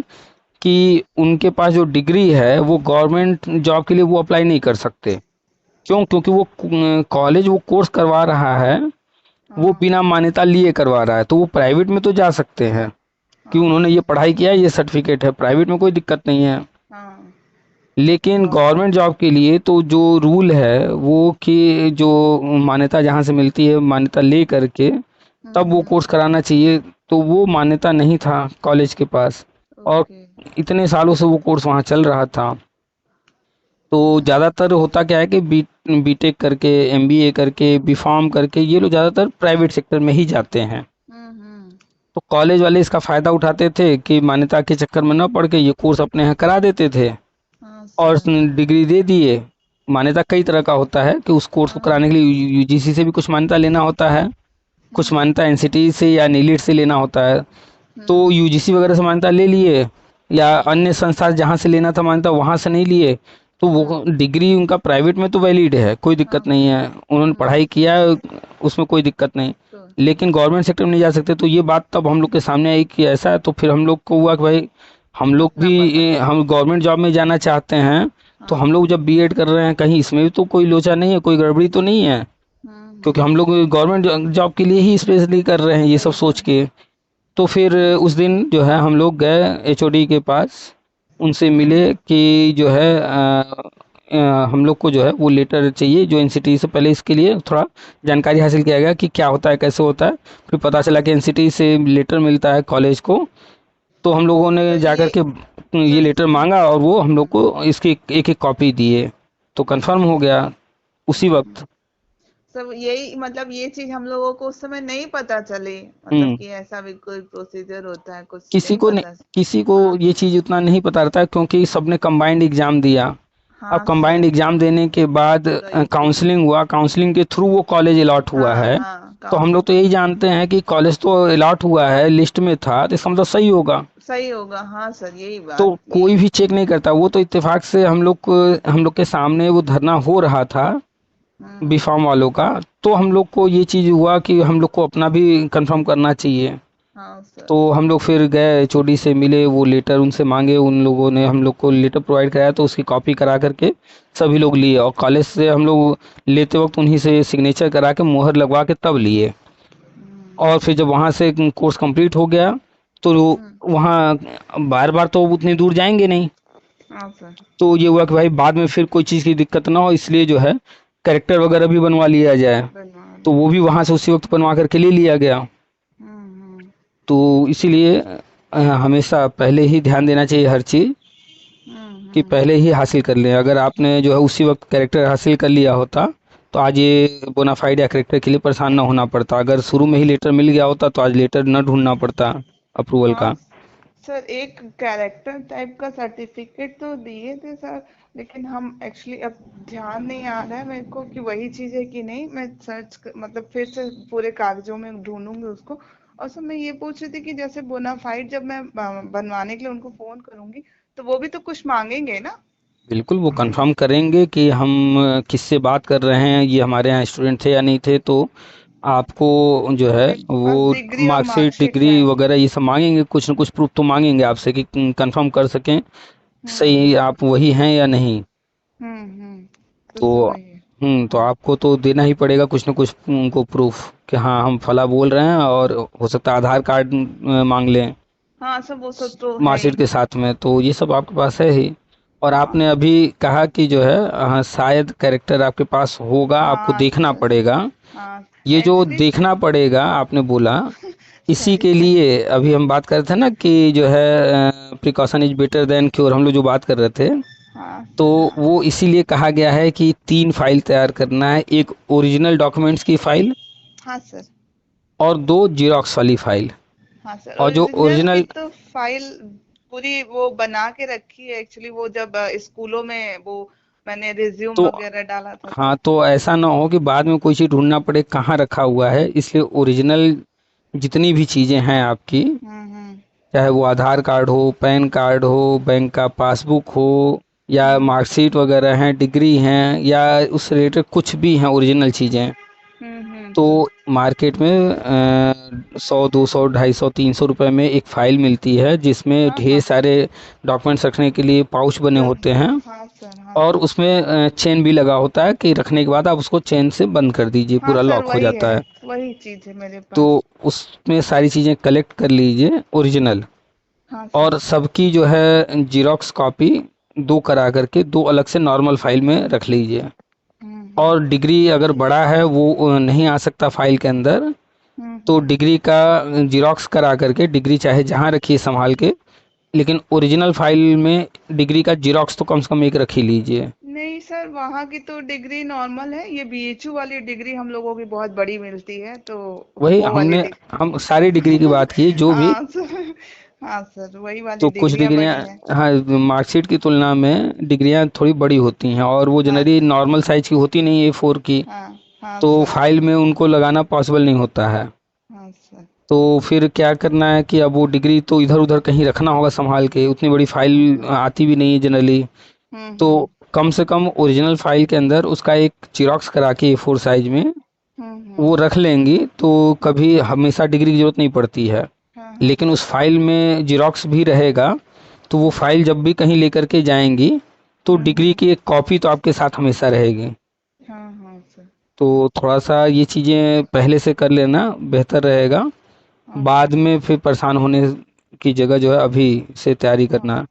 कि उनके पास जो डिग्री है वो गवर्नमेंट जॉब के लिए वो अप्लाई नहीं कर सकते। क्यों? क्योंकि वो कॉलेज वो कोर्स करवा रहा है, वो हाँ बिना मान्यता लिए करवा रहा है। तो वो प्राइवेट में तो जा सकते हैं कि हाँ उन्होंने ये पढ़ाई किया है, ये सर्टिफिकेट है, प्राइवेट में कोई दिक्कत नहीं है। हाँ लेकिन गवर्नमेंट जॉब के लिए तो जो रूल है वो कि जो मान्यता जहाँ से मिलती है मान्यता ले करके तब वो हम्म, कोर्स कराना चाहिए। तो वो मान्यता नहीं था कॉलेज के पास और ओके। इतने सालों से वो कोर्स वहाँ चल रहा था। तो हम्म ज़्यादातर होता क्या है कि बीटेक करके, एमबीए करके, बीफार्म करके ये लोग ज़्यादातर प्राइवेट सेक्टर में ही जाते हैं। हम्म, तो कॉलेज वाले इसका फ़ायदा उठाते थे कि मान्यता के चक्कर में न पड़ के ये कोर्स अपने यहाँ करा देते थे हाँ और सर। डिग्री दे दिए। मान्यता कई तरह का होता है कि उस कोर्स को हाँ कराने के लिए यूजीसी से भी कुछ मान्यता लेना होता है, कुछ हम्म मान्यता एनसीटी से या नीलिट से लेना होता है। तो हम्म यूजीसी वगैरह से मान्यता ले लिए या अन्य संस्था जहाँ से लेना था मान्यता वहाँ से नहीं लिए, तो वो डिग्री उनका प्राइवेट में तो वैलिड है, कोई हाँ दिक्कत नहीं है, उन्होंने पढ़ाई किया है, उसमें कोई दिक्कत नहीं। तो लेकिन गवर्नमेंट सेक्टर में नहीं जा सकते। तो ये बात तब हम लोग के सामने आई कि ऐसा है, तो फिर हम लोग को हुआ कि भाई हम लोग देखना भी पड़ा। हम गवर्नमेंट जॉब में जाना चाहते हैं। तो हाँ हम लोग जब बीएड कर रहे हैं कहीं इसमें भी तो कोई लोचा नहीं है, कोई गड़बड़ी तो नहीं है, क्योंकि हम्म, हम लोग गवर्नमेंट जॉब के लिए ही स्पेशली कर रहे हैं ये सब सही सोच बात। के। तो फिर उस दिन जो है हम लोग गए एचओडी के पास, उनसे मिले कि जो है हम लोग को जो है वो लेटर चाहिए जो एनसीटी से, पहले इसके लिए थोड़ा जानकारी हासिल किया गया कि क्या होता है कैसे होता है। फिर पता हाँ चला कि एनसीटी से लेटर मिलता है कॉलेज को। तो हम लोगों तो ने जा ये कर के ये सर लेटर मांगा और वो हम लोग को इसकी एक एक कॉपी दिए, तो कंफर्म हो गया उसी हम्म, वक्त। सब यही मतलब ये चीज हम लोगों को उस समय नहीं पता चली, मतलब हम्म कि ऐसा भी कोई प्रोसीजर होता है, कुछ किसी नहीं को नहीं, पता। किसी को हाँ ये चीज़ उतना नहीं पता रहता क्योंकि सबने कंबाइंड एग्जाम दिया। अब हाँ कंबाइंड सर। एग्जाम देने के बाद तो इसीलिए काउंसलिंग हुआ, काउंसलिंग के थ्रू वो कॉलेज अलॉट हुआ हाँ है। हाँ तो हम लोग तो यही जानते हैं कि कॉलेज तो अलॉट हुआ है, लिस्ट में था, तो इसका मतलब सही होगा। सही होगा। हाँ सर, यही तो बात कोई यही। भी चेक नहीं करता, वो तो इत्तेफाक से हम लोग के सामने वो धरना हो रहा था बी हम्म, फार्म वालों का। तो हम लोग को ये चीज़ हुआ कि हम लोग को अपना भी कंफर्म करना चाहिए। हाँ सर। तो हम लोग फिर गए एचओडी से मिले, वो लेटर उनसे मांगे, उन लोगों ने हम लोग को लेटर प्रोवाइड कराया, तो उसकी कॉपी करा करके सभी लोग लिए और कॉलेज से हम लोग लेते वक्त उन्हीं से सिग्नेचर करा के मुहर लगवा के तब लिए। हम्म और फिर जब वहाँ से कोर्स कंप्लीट हो गया तो हम्म, वहाँ बार बार तो उतनी दूर जाएंगे नहीं। हाँ सर। तो ये हुआ कि भाई बाद में फिर कोई चीज़ की दिक्कत ना हो, इसलिए जो है कैरेक्टर वगैरह भी बनवा लिया जाए। बनवा तो लिया। वो भी वहाँ से उसी वक्त बनवा करके ले लिया गया। हम्म तो इसीलिए हमेशा पहले ही ध्यान देना चाहिए हर चीज़ कि हम्म, पहले ही हासिल कर लें। अगर आपने जो है उसी वक्त कैरेक्टर हासिल कर लिया होता तो आज ये बोनाफाइड या कैरेक्टर के लिए परेशान ना होना पड़ता। अगर शुरू में ही लेटर मिल गया होता तो आज लेटर न ढूंढना पड़ता अप्रूवल हाँ का। सर, एक कैरेक्टर टाइप का सर्टिफिकेट तो दिए थे सर, लेकिन हम एक्चुअली अब ध्यान नहीं आ रहा है मेरे को कि वही चीज़ है कि नहीं। मैं मतलब फिर से पूरे कागजों में ढूंढूंगी उसको। और सर मैं ये पूछ रही थी कि जैसे बोनाफाइड जब मैं बनवाने के लिए उनको फोन करूंगी, तो वो भी तो कुछ मांगेंगे ना? बिल्कुल वो कंफर्म करेंगे कि हम किससे बात कर रहे हैं, ये हमारे यहाँ स्टूडेंट थे या नहीं थे। तो आपको जो है उनके वो पास डिग्री और मार्कशीट मार्कशीट डिग्री है। वगैरह ये सब मांगेंगे, कुछ न कुछ प्रूफ तो मांगेंगे आपसे कि कंफर्म कर सकें हम्म सही आप वही हैं या नहीं। तो तो सर वही है। तो आपको तो देना ही पड़ेगा कुछ न कुछ उनको प्रूफ कि हाँ हम फला बोल रहे हैं, और हो सकता है आधार कार्ड मांग लें हाँ सब वो सब तो है मार्कशीट ही। के साथ में। तो ये सब आपके पास है ही। और हाँ आपने अभी कहा कि जो है शायद कैरेक्टर आपके पास होगा, आपको हाँ देखना सर। पड़ेगा। हाँ ये जो एक्चुअली देखना पड़ेगा आपने बोला, इसी सॉरी के सर। लिए अभी हम बात कर रहे थे ना कि जो है precaution is better than cure, हम लोग जो बात कर रहे थे। हाँ तो सर। हाँ वो इसीलिए कहा गया है कि 3 फाइल तैयार करना है, एक ओरिजिनल डॉक्यूमेंट्स की फाइल हाँ सर। और 2 जीरोक्स वाली फाइल। हाँ सर, और जो ओरिजिनल की ओरिजिनल तो फाइल पूरी वो बना के रखी है एक्चुअली। वो जब स्कूलों में वो मैंने रिज्यूम तो वगैरह डाला था हाँ, तो। तो ऐसा ना हो कि बाद में कोई चीज़ ढूंढना पड़े कहाँ रखा हुआ है, इसलिए ओरिजिनल जितनी भी चीज़ें हैं आपकी, हम्म। चाहे वो आधार कार्ड हो, पैन कार्ड हो, बैंक का पासबुक हो, या हम्म। मार्कशीट वगैरह हैं, डिग्री हैं, या उस रिलेटेड कुछ भी हैं ओरिजिनल चीज़ें, तो सर। मार्केट में 100 200 250 300 रुपए में एक फ़ाइल मिलती है जिसमें हाँ ढेर हाँ सारे डॉक्यूमेंट्स रखने के लिए पाउच बने सर। होते हैं। हाँ सर। हाँ और सर। उसमें चेन भी लगा होता है कि रखने के बाद आप उसको चेन से बंद कर दीजिए, हाँ पूरा सर, लॉक हो वही है, जाता है। वही चीज है मेरे तो पास। उसमें सारी चीज़ें कलेक्ट कर लीजिए ओरिजिनल, हाँ सर। और सबकी जो है जीरोक्स कॉपी दो करा करके दो अलग से नॉर्मल फाइल में रख लीजिए। और हम्म। डिग्री अगर बड़ा है वो नहीं आ सकता फाइल के अंदर, तो हम्म। डिग्री का जीरोक्स करा करके डिग्री चाहे जहाँ रखिए संभाल के, लेकिन ओरिजिनल फाइल में डिग्री का जीरोक्स तो कम से कम एक रख ही लीजिए। नहीं सर, वहाँ की तो डिग्री नॉर्मल है, ये बीएचयू वाली डिग्री हम लोगों की बहुत बड़ी मिलती है तो वही वो वाली हम सारी डिग्री की बात की जो भी। हाँ सर। हाँ सर, वही वाली तो कुछ डिग्रियां डिग्रियां, बड़ी हैं। हाँ, मार्कशीट की तुलना में डिग्रियां थोड़ी बड़ी होती हैं, और वो हाँ जनरली सर। नॉर्मल साइज की होती नहीं है, A4 की। हाँ। हाँ तो सर। फाइल में उनको लगाना पॉसिबल नहीं होता है। हाँ सर। तो फिर क्या करना है कि अब वो डिग्री तो इधर उधर कहीं रखना होगा संभाल के, उतनी बड़ी फाइल आती भी नहीं है जनरली। तो हम्म। कम से कम ओरिजिनल फाइल के अंदर उसका एक जिरोक्स करा के A4 साइज में वो हम्म। रख लेंगी, तो कभी हमेशा डिग्री की जरूरत नहीं पड़ती है। हाँ हाँ लेकिन सर। उस फाइल में जिरोक्स भी रहेगा, तो वो फाइल जब भी कहीं लेकर के जाएंगी तो डिग्री हम्म। की एक कॉपी तो आपके साथ हमेशा रहेगी। हाँ हाँ सर। तो थोड़ा सा ये चीज़ें पहले से कर लेना बेहतर रहेगा, हाँ बाद सर। में फिर परेशान होने की जगह जो है अभी से तैयारी हाँ। करना।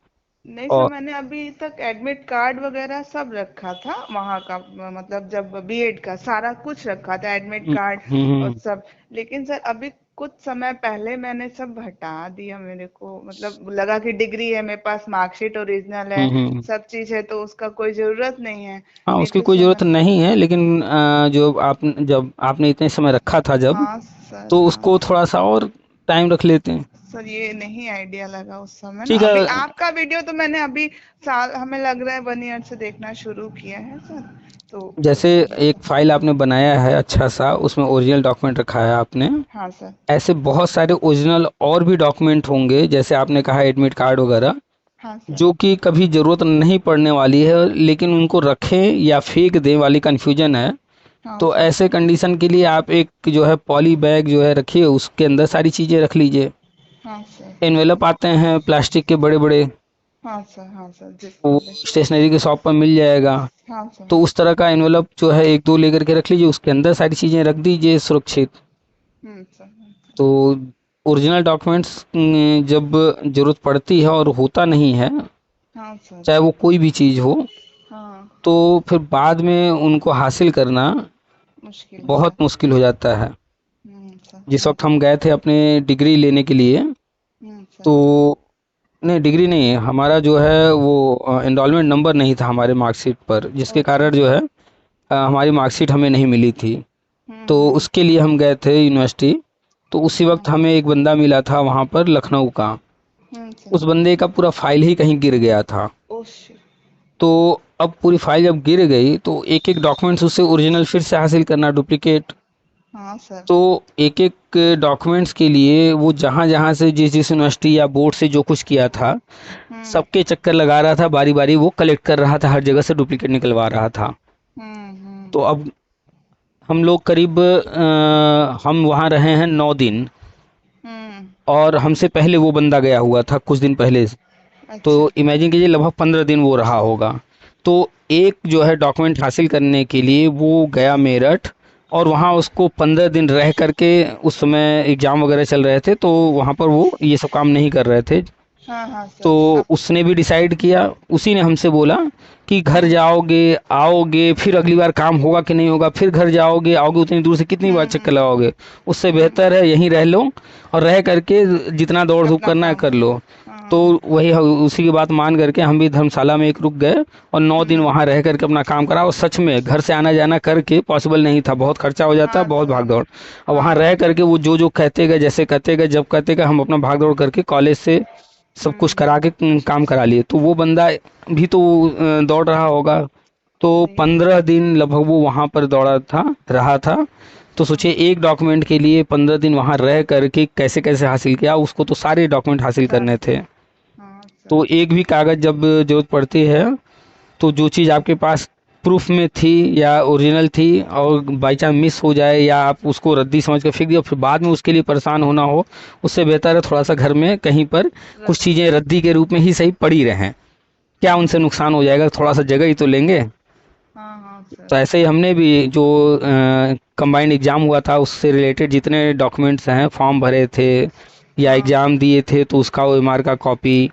नहीं सर, और मैंने अभी तक एडमिट कार्ड वगैरह सब रखा था वहाँ का, मतलब जब बीएड का सारा कुछ रखा था, एडमिट कार्ड और हम्म सब। लेकिन सर अभी कुछ समय पहले मैंने सब हटा दिया, मेरे को मतलब लगा कि डिग्री है मेरे पास, मार्कशीट ओरिजिनल है, हम्म। सब चीज है तो उसका कोई जरूरत नहीं है। हाँ, नहीं उसकी तो कोई सर ज़रूरत मैं। नहीं है, लेकिन जो आप जब आपने इतने समय रखा था जब, हाँ सर। तो हाँ उसको थोड़ा सा और टाइम रख लेते हैं। सर, ये नहीं आइडिया लगा उस समय ना। ठीक अभी है। आपका वीडियो तो मैंने अभी साल, हमें लग रहा है 1 ईयर से देखना शुरू किया है सर। तो जैसे इसलिए एक सर। फाइल आपने बनाया है अच्छा सा, उसमें ओरिजिनल डॉक्यूमेंट रखा है आपने, हाँ सर। ऐसे बहुत सारे ओरिजिनल और भी डॉक्यूमेंट होंगे, जैसे आपने कहा एडमिट कार्ड वगैरह, हाँ सर। जो कि कभी ज़रूरत नहीं पड़ने वाली है, लेकिन उनको रखें या फेंक दें वाली कन्फ्यूजन है। हाँ तो सर। ऐसे कंडीशन के लिए आप एक जो है पॉली बैग जो है रखिए, उसके अंदर सारी चीज़ें रख लीजिए। हाँ सर। एनवेलप आते हैं प्लास्टिक के बड़े बड़े, हाँ सर। हाँ सर, वो बिल्कुल है। स्टेशनरी के शॉप पर मिल जाएगा। हाँ सर। तो उस तरह का एनवेलप जो है एक दो लेकर के रख लीजिए, उसके अंदर सारी चीज़ें रख दीजिए सुरक्षित। सर। तो ओरिजिनल डॉक्यूमेंट्स जब ज़रूरत पड़ती है और होता नहीं है, हाँ सर। चाहे वो कोई भी चीज़ हो, हाँ। तो फिर बाद में उनको हासिल करना मुश्किल है बहुत सर। मुश्किल हो जाता है। सर। जिस हाँ वक्त हम गए थे अपने डिग्री लेने के लिए, सर। तो नहीं, डिग्री नहीं है हमारा जो है, वो एनरोलमेंट नंबर नहीं था हमारे मार्कशीट पर, जिसके अच्छा कारण जो अच्छा। है हमारी मार्कशीट हमें नहीं मिली थी। तो हम्म। उसके लिए हम गए थे यूनिवर्सिटी। तो उसी हाँ। वक्त हमें एक बंदा मिला था वहाँ पर लखनऊ का। सर। उस बंदे का पूरा फाइल ही कहीं गिर गया था। Oh shit. तो अब पूरी फाइल जब गिर गई तो एक एक डॉक्यूमेंट्स उससे ओरिजिनल फिर से हासिल करना, डुप्लीकेट। हाँ सर। तो एक एक डॉक्यूमेंट्स के लिए वो जहाँ जहाँ से जिस जिस यूनिवर्सिटी या बोर्ड से जो कुछ किया था, हम्म। सबके चक्कर लगा रहा था, बारी बारी वो कलेक्ट कर रहा था, हर जगह से डुप्लीकेट निकलवा रहा था। हम्म। तो अब हम लोग करीब हम वहाँ रहे हैं 9 दिन, हम्म। और हमसे पहले वो बंदा गया हुआ था कुछ दिन पहले। तो अच्छा। इमेजिन कीजिए लगभग 15 दिन वो रहा होगा। तो एक जो है डॉक्यूमेंट हासिल करने के लिए वो गया मेरठ, और वहाँ उसको 15 दिन रह करके, उस समय एग्ज़ाम वगैरह चल रहे थे, तो वहाँ पर वो ये सब काम नहीं कर रहे थे। हाँ हाँ तो सर। अब। उसने भी डिसाइड किया, उसी ने हमसे बोला कि घर हम्म। जाओगे आओगे, फिर अगली बार काम होगा कि नहीं होगा, फिर घर जाओगे आओगे, उतनी दूर से कितनी बार चक्कर हम्म। लगाओगे, उससे हम्म। बेहतर है यहीं रह लो, और रह करके जितना दौड़ धूप अपना करना है काम। कर लो। तो वही उसी की बात मान करके हम भी धर्मशाला में एक रुक गए और 9 दिन वहाँ रह करके अपना काम करा। और सच में घर से आना जाना करके पॉसिबल नहीं था, बहुत खर्चा हो जाता, हाँ बहुत भाग सर। दौड़। और वहाँ हाँ रह सर। करके वो जो जो कहते गए, जैसे कहते गए, जब कहते गए, हम अपना भाग दौड़ करके कॉलेज से सब कुछ हम्म। करा के काम करा लिए। तो वो बंदा भी तो दौड़ रहा होगा। तो वही। 15 दिन लगभग वो वहाँ पर दौड़ा था, रहा था। तो सोचिए एक डॉक्यूमेंट के लिए 15 दिन वहाँ रह करके कैसे कैसे हासिल किया, उसको तो सारे डॉक्यूमेंट हासिल सर। करने थे। हाँ तो सर। एक भी कागज़ जब जरूरत पड़ती है, तो जो चीज़ आपके पास प्रूफ में थी या ओरिजिनल थी और बाई चांस मिस हो जाए या आप उसको रद्दी समझ कर फेंक दिया, फिर बाद में उसके लिए परेशान होना हो, उससे बेहतर है थोड़ा सा घर में कहीं पर कुछ रख चीज़ें रद्दी के रूप में ही सही पड़ी रहें। क्या हाँ उनसे सर। नुकसान हो जाएगा, थोड़ा सा जगह ही तो लेंगे। हाँ हाँ सर। तो ऐसे ही हमने भी जो कंबाइंड एग्ज़ाम हुआ था उससे रिलेटेड जितने डॉक्यूमेंट्स हैं, फॉर्म भरे थे या हाँ एग्ज़ाम दिए थे तो उसका ओएमआर का कॉपी,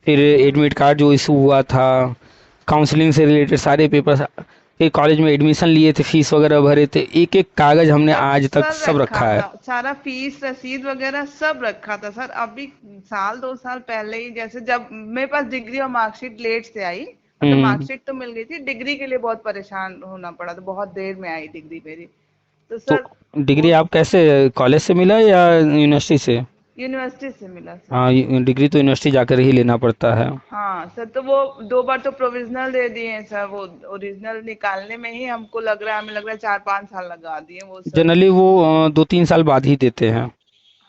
फिर एडमिट कार्ड जो इशू हुआ था, काउंसलिंग से रिलेटेड सारे पेपर्स, फिर कॉलेज में एडमिशन लिए थे, फीस वगैरह भरे थे, एक एक कागज़ हमने सब आज तक सब सब रखा रखा है। था, सारा फीस रसीद वगैरह सब रखा था सर। अभी साल 2 साल पहले ही, जैसे जब मेरे पास डिग्री और मार्कशीट लेट से आई, मतलब हम्म। मार्कशीट तो मिल गई थी, डिग्री के लिए बहुत परेशान होना पड़ा, तो बहुत देर में आई डिग्री मेरी। तो तो सर डिग्री वो आप कैसे, कॉलेज से मिला या यूनिवर्सिटी से? यूनिवर्सिटी से मिला सर। हाँ, डिग्री तो यूनिवर्सिटी जाकर ही लेना पड़ता है। हाँ सर, तो वो 2 बार तो प्रोविजनल दे दिए हैं सर, वो ओरिजिनल निकालने में ही हमको लग रहा है, हमें लग रहा है 4-5 साल लगा दिए वो सर। जनरली वो 2-3 साल बाद ही देते हैं।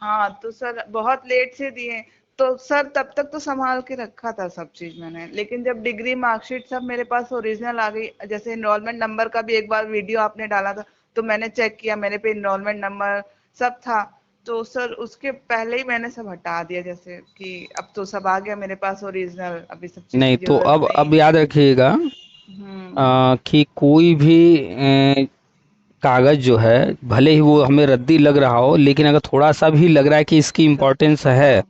हाँ तो सर बहुत लेट से दिए। तो सर तब तक तो संभाल के रखा था सब चीज मैंने, लेकिन जब डिग्री मार्कशीट सब मेरे पास ओरिजिनल आ गई, जैसे इनरोलमेंट नंबर का भी एक बार वीडियो आपने डाला था, तो मैंने चेक किया, मेरे पे इनरोलमेंट नंबर सब था। तो सर उसके पहले ही मैंने सब हटा दिया, जैसे कि अब तो सब आ गया मेरे पास ओरिजिनल, अभी सब चीज नहीं की तो जरूरत नहीं अब है। याद रखिएगा हम्म। कि कोई भी कागज़ जो है, भले ही वो हमें रद्दी लग रहा हो, लेकिन अगर थोड़ा सा भी लग रहा है कि इसकी सर। इम्पोर्टेंस है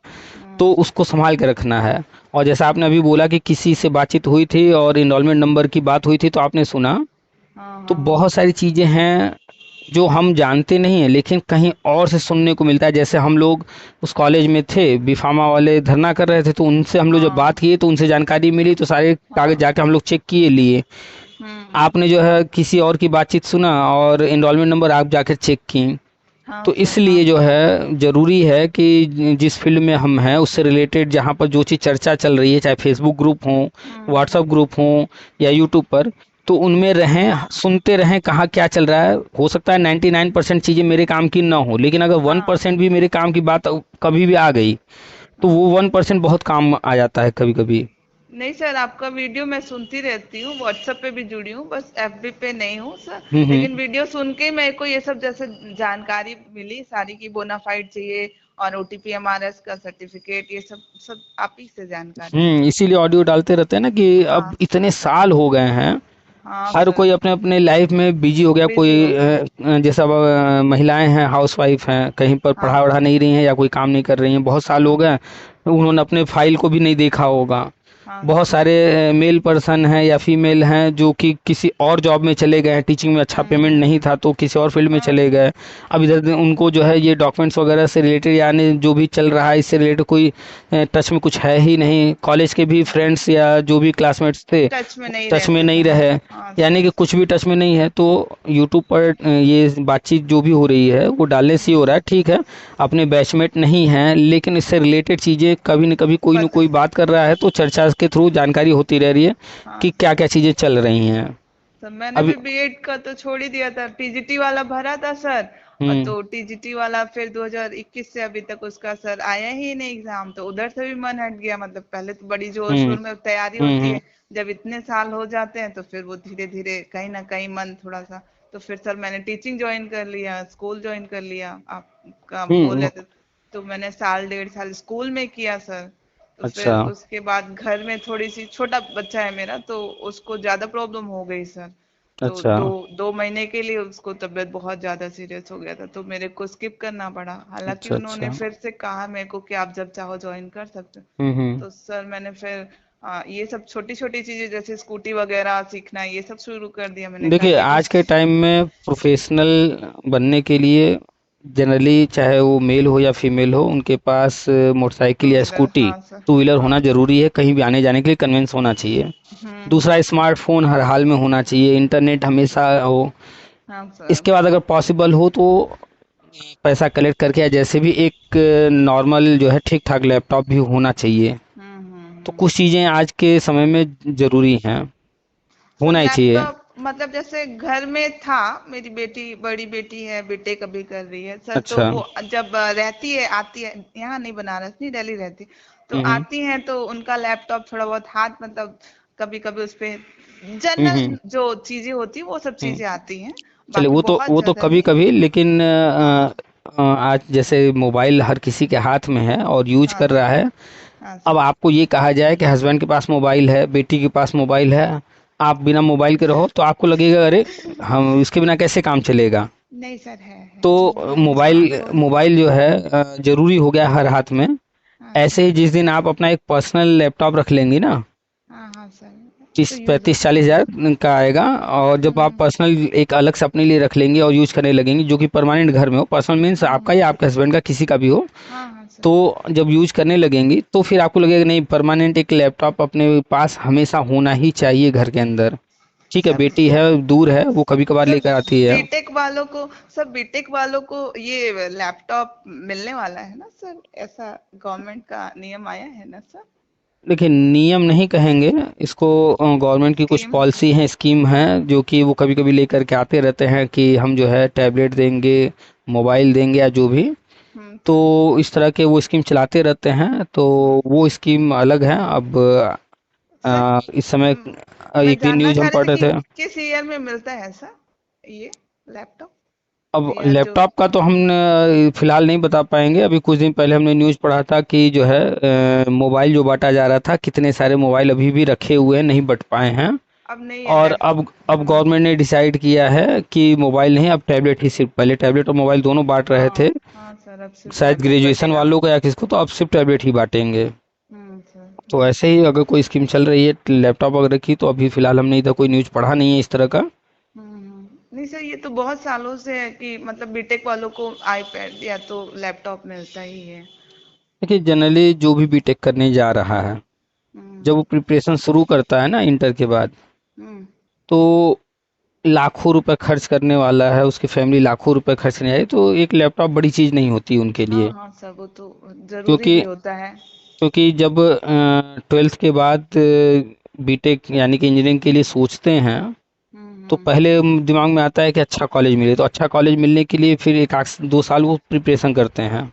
तो हम्म। उसको संभाल के रखना है। और जैसा आपने अभी बोला कि किसी से बातचीत हुई थी और इनरोलमेंट नंबर की बात हुई थी तो आपने सुना, हाँ तो हाँ हाँ। बहुत सारी चीज़ें हैं जो हम जानते नहीं हैं लेकिन कहीं और से सुनने को मिलता है। जैसे हम लोग उस कॉलेज में थे, बीफामा वाले धरना कर रहे थे, तो उनसे हम लोग जब बात हाँ किए तो उनसे जानकारी मिली, तो सारे कागज हाँ। जाके हम लोग चेक किए लिए। हम्म। आपने जो है किसी और की बातचीत सुना और एनरोलमेंट नंबर आप जाकर चेक की। हाँ तो सर। हाँ इसलिए जो है ज़रूरी है कि जिस फील्ड में हम हैं उससे रिलेटेड जहाँ पर जो चीज़ चर्चा चल रही है, चाहे फेसबुक ग्रुप हो, व्हाट्सएप हम्म। ग्रुप हो या यूट्यूब पर, तो उनमें रहें, सुनते रहें कहाँ क्या चल रहा है। हो सकता है 99% चीज़ें मेरे काम की ना हो, लेकिन अगर वन हाँ। परसेंट भी मेरे काम की बात कभी भी आ गई तो वो हाँ। 1% बहुत काम आ जाता है कभी कभी। नहीं सर, आपका वीडियो मैं सुनती रहती हूँ, व्हाट्सएप पे भी जुड़ी हूँ, बस एफबी पे नहीं हूँ सर। लेकिन हम्म। वीडियो सुन के ही मेरे को ये सब जैसे जानकारी मिली सारी, की बोनाफाइड चाहिए और ओटीपी एमआरएस का सर्टिफिकेट, ये सब सब आप ही से जानकारी मिली। इसीलिए ऑडियो डालते रहते हैं ना कि अब हाँ इतने साल हो गए हैं, हाँ हर सर। कोई अपने अपने लाइफ में बिजी हो गया। बिजी कोई हो गया। जैसा अब, महिलाएं हैं, हाउसवाइफ हैं, कहीं पर पढ़ा हाँ वढ़ा नहीं रही हैं या कोई काम नहीं कर रही हैं, बहुत साल हो हाँ गए, उन्होंने अपने फाइल को भी नहीं देखा होगा। हाँ बहुत सर। सारे मेल पर्सन हैं या फीमेल हैं जो कि किसी और जॉब में चले गए हैं, टीचिंग में अच्छा पेमेंट नहीं था तो किसी और फील्ड में हाँ चले सर। गए। अब इधर उनको जो है ये डॉक्यूमेंट्स वगैरह से रिलेटेड, यानी जो भी चल रहा है इससे रिलेटेड कोई टच में कुछ है ही नहीं। कॉलेज के भी फ्रेंड्स या जो भी क्लासमेट्स थे टच में नहीं टच में रहते नहीं सर। रहे, हाँ यानी सर। कि कुछ भी टच में नहीं है। तो यूट्यूब पर ये बातचीत जो भी हो रही है वो डालने से ही हो रहा है, ठीक है। अपने बैचमेट नहीं हैं लेकिन इससे रिलेटेड चीज़ें कभी न कभी कोई न पता। कोई बात कर रहा है तो चर्चा के थ्रू जानकारी होती रह रही है हाँ कि सर। क्या क्या चीज़ें चल रही हैं। तो मैंने अभी भी बीएड का तो छोड़ ही दिया था, टीजीटी वाला भरा था सर। और हम्म तो टीजीटी वाला फिर 2021 से अभी तक उसका सर आया ही नहीं एग्जाम, तो उधर से भी मन हट गया। मतलब पहले तो बड़ी जोर हम्म शोर में तैयारी होती हम्म है, जब इतने साल हो जाते हैं तो फिर वो धीरे धीरे कहीं ना कहीं मन थोड़ा सा। तो फिर सर मैंने टीचिंग ज्वाइन कर लिया, स्कूल ज्वाइन कर लिया, आपका बोल हम्म। रहे थे। तो मैंने साल 1.5 साल स्कूल में किया सर। तो फिर अच्छा उसके बाद घर में थोड़ी सी, छोटा बच्चा है मेरा, तो उसको ज्यादा प्रॉब्लम हो गई सर। तो अच्छा। 2 महीने के लिए उसको तबीयत बहुत ज्यादा सीरियस हो गया था, तो मेरे को स्किप करना पड़ा। हालांकि अच्छा उन्होंने अच्छा। फिर से कहा मेरे को कि आप जब चाहो ज्वाइन कर सकते हो। हम्म। तो सर मैंने फिर ये सब छोटी छोटी चीजें जैसे स्कूटी वगैरह सीखना, ये सब शुरू कर दिया मैंने, देखिए ताकि आज कुछ। के टाइम में प्रोफेशनल बनने के लिए जनरली चाहे वो मेल हो या फीमेल हो, उनके पास टू मोटरसाइकिल या व्हीलर, स्कूटी, हाँ सर। टू व्हीलर हाँ होना सर। जरूरी है, कहीं भी आने जाने के लिए कन्वेंस होना चाहिए। दूसरा, हम्म। स्मार्टफोन हर हाल में होना चाहिए, इंटरनेट हमेशा हो। हाँ सर। इसके बाद अगर पॉसिबल हो तो पैसा कलेक्ट करके या जैसे भी एक नॉर्मल जो है ठीक ठाक लैपटॉप भी होना चाहिए। तो हम्म। कुछ चीज़ें आज के समय में ज़रूरी हैं, सर होना ही चाहिए। लैपटॉप मतलब जैसे घर में था, मेरी बेटी, बड़ी बेटी है, बीटेक अभी कर रही है सर, तो अच्छा। वो जब रहती है, आती है यहाँ, नहीं बनारस नहीं, दिल्ली रहती, तो हम्म आती हैं तो उनका लैपटॉप थोड़ा बहुत हाथ, मतलब कभी कभी उस पे हम्म जनरल हम्म जो चीजें होती है वो सब हम्म। चीजें आती हैं, चलिए, बाकी बहुत वो तो ज्यादा कभी नहीं। कभी, लेकिन आज जैसे मोबाइल हर किसी के हाथ में है और यूज हाँ कर रहा सर। है। हाँ अब सर। आपको ये कहा जाए कि हस्बैंड के पास मोबाइल है, बेटी के पास मोबाइल है, आप बिना मोबाइल के रहो तो आपको लगेगा अरे हम इसके बिना कैसे काम चलेगा। नहीं सर, है तो मोबाइल, मोबाइल स्मार्टफोन। मोबाइल जो है जरूरी हो गया हर हाथ में। हाँ ऐसे सर। ही जिस दिन आप अपना एक पर्सनल लैपटॉप रख लेंगी ना, हाँ हाँ सर, तीस तो यूज हो पैंतीस चालीस जाएगा। हजार का आएगा। और जब आप हम्म। पर्सनल एक अलग से अपने लिए रख लेंगे और यूज करने लगेंगे, जो कि परमानेंट घर में हो, पर्सनल मीन्स आपका या आपके हस्बैंड का किसी का भी हो, हाँ हाँ सर। तो जब यूज करने लगेंगी तो फिर आपको लगेगा नहीं, परमानेंट एक लैपटॉप अपने पास हमेशा होना ही चाहिए घर के अंदर। ठीक है, सब बेटी है, दूर है, वो कभी कभार सर लेकर आती है। बीटेक वालों को, सब बीटेक वालों को ये लैपटॉप मिलने वाला है ना सर, ऐसा गवर्नमेंट का नियम आया है ना सर। देखिए, नियम नहीं कहेंगे इसको, गवर्नमेंट की कुछ स्कीम। पॉलिसी है, स्कीम है, जो कि वो कभी कभी लेकर के आते रहते हैं कि हम जो है टैबलेट देंगे, मोबाइल देंगे या जो भी। तो सर। इस तरह के वो स्कीम चलाते रहते हैं, तो हम्म। वो स्कीम अलग है। अब सर इस समय मैं एक भी जानना न्यूज हम चाह रही पढ़ थी रहे कि थे। किस ईयर में मिलता है सर ये लैपटॉप, अब या जो। लैपटॉप का तो हम फिलहाल नहीं बता पाएंगे। अभी कुछ दिन पहले हमने न्यूज़ पढ़ा था कि जो है मोबाइल जो बांटा जा रहा था, कितने सारे मोबाइल अभी भी रखे हुए हैं, नहीं बट पाए हैं। अब नहीं है और लैप। अब गवर्नमेंट ने डिसाइड किया है कि मोबाइल नहीं, अब टैबलेट ही सिर्फ, पहले टैबलेट और मोबाइल दोनों बांट रहे थे, हाँ हाँ सर, अब सिर्फ शायद टैबलेट ग्रेजुएशन बटेगा। वालों को या किसको, तो अब सिर्फ टैबलेट ही बांटेंगे। सर। तो ऐसे ही अगर कोई स्कीम चल रही है लैपटॉप वगैरह की, तो अभी फिलहाल हमने इधर कोई न्यूज़ पढ़ा नहीं है इस तरह का। नहीं सर, ये तो बहुत सालों से है कि मतलब बीटेक वालों को आईपैड या तो लैपटॉप मिलता ही है। देखिए, जनरली जो भी बीटेक करने जा रहा है, जब हम्म। वो प्रिपरेशन शुरू करता है ना इंटर के बाद, हम्म। तो लाखों रुपए खर्च करने वाला है, उसकी फैमिली लाखों रुपए खर्च करने आई, तो एक लैपटॉप बड़ी चीज़ नहीं होती उनके हाँ लिए। हाँ सर, वो तो जरूरी क्योंकि भी होता है। क्योंकि जब ट्वेल्थ के बाद बीटेक यानी कि इंजीनियरिंग के लिए सोचते हैं, तो हम्म। पहले दिमाग में आता है कि अच्छा कॉलेज मिले, तो अच्छा कॉलेज मिलने के लिए फिर एक आध 2 साल वो प्रिपरेशन करते हैं।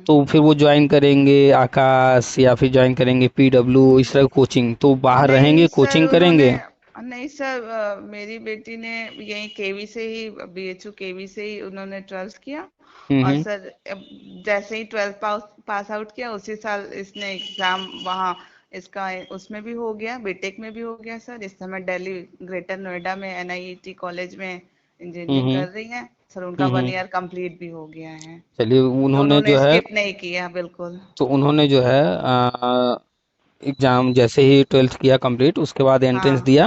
तो फिर वो ज्वाइन करेंगे आकाश या फिर ज्वाइन करेंगे पीडब्ल्यू, इस तरह की कोचिंग, तो बाहर नहीं रहेंगे, सर कोचिंग उन्होंने, करेंगे। नहीं सर, मेरी बेटी ने यही केवी से ही, बीएचयू केवी से ही उन्होंने 12th किया। और हम्म सर जैसे ही 12th पास आउट किया, उसी साल इसने एग्जाम वहाँ, इसका उसमें भी हो गया, बीटेक में भी हो गया सर। इस समय दिल्ली ग्रेटर नोएडा में एनआईटी कॉलेज में इंजीनियरिंग हम्म कर रही हैं सर, उनका हम्म 1 ईयर कंप्लीट भी हो गया है। चलिए, तो उन्होंने उन्होंने जो है, स्किप नहीं किया बिल्कुल। तो उन्होंने जो है एग्ज़ाम जैसे ही ट्वेल्थ किया कंप्लीट, उसके बाद एंट्रेंस हाँ। दिया।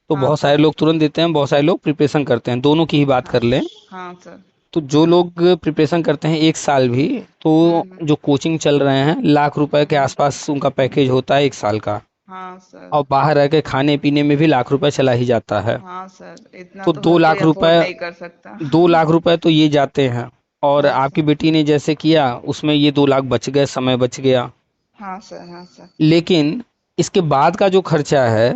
तो हाँ बहुत सारे सर। लोग तुरंत देते हैं, बहुत सारे लोग प्रिपरेशन करते हैं, दोनों की ही बात हाँ। कर लें। हाँ सर। तो जो लोग प्रिपरेशन करते हैं 1 साल भी, तो हम्म। जो कोचिंग चल रहे हैं, लाख रुपए के हम्म। आसपास उनका पैकेज होता है 1 साल का। हाँ सर। और बाहर रह के खाने पीने में भी लाख रुपए चला ही जाता है। हाँ सर, इतना तो तो दो हर कोई लाख रुपए अफोर्ड नहीं कर सकता। 2 लाख रुपए तो ये जाते हैं। और हाँ आपकी सर। बेटी ने जैसे किया, उसमें ये 2 लाख बच गए, समय बच गया। हाँ सर। हाँ सर। लेकिन इसके बाद का जो खर्चा है,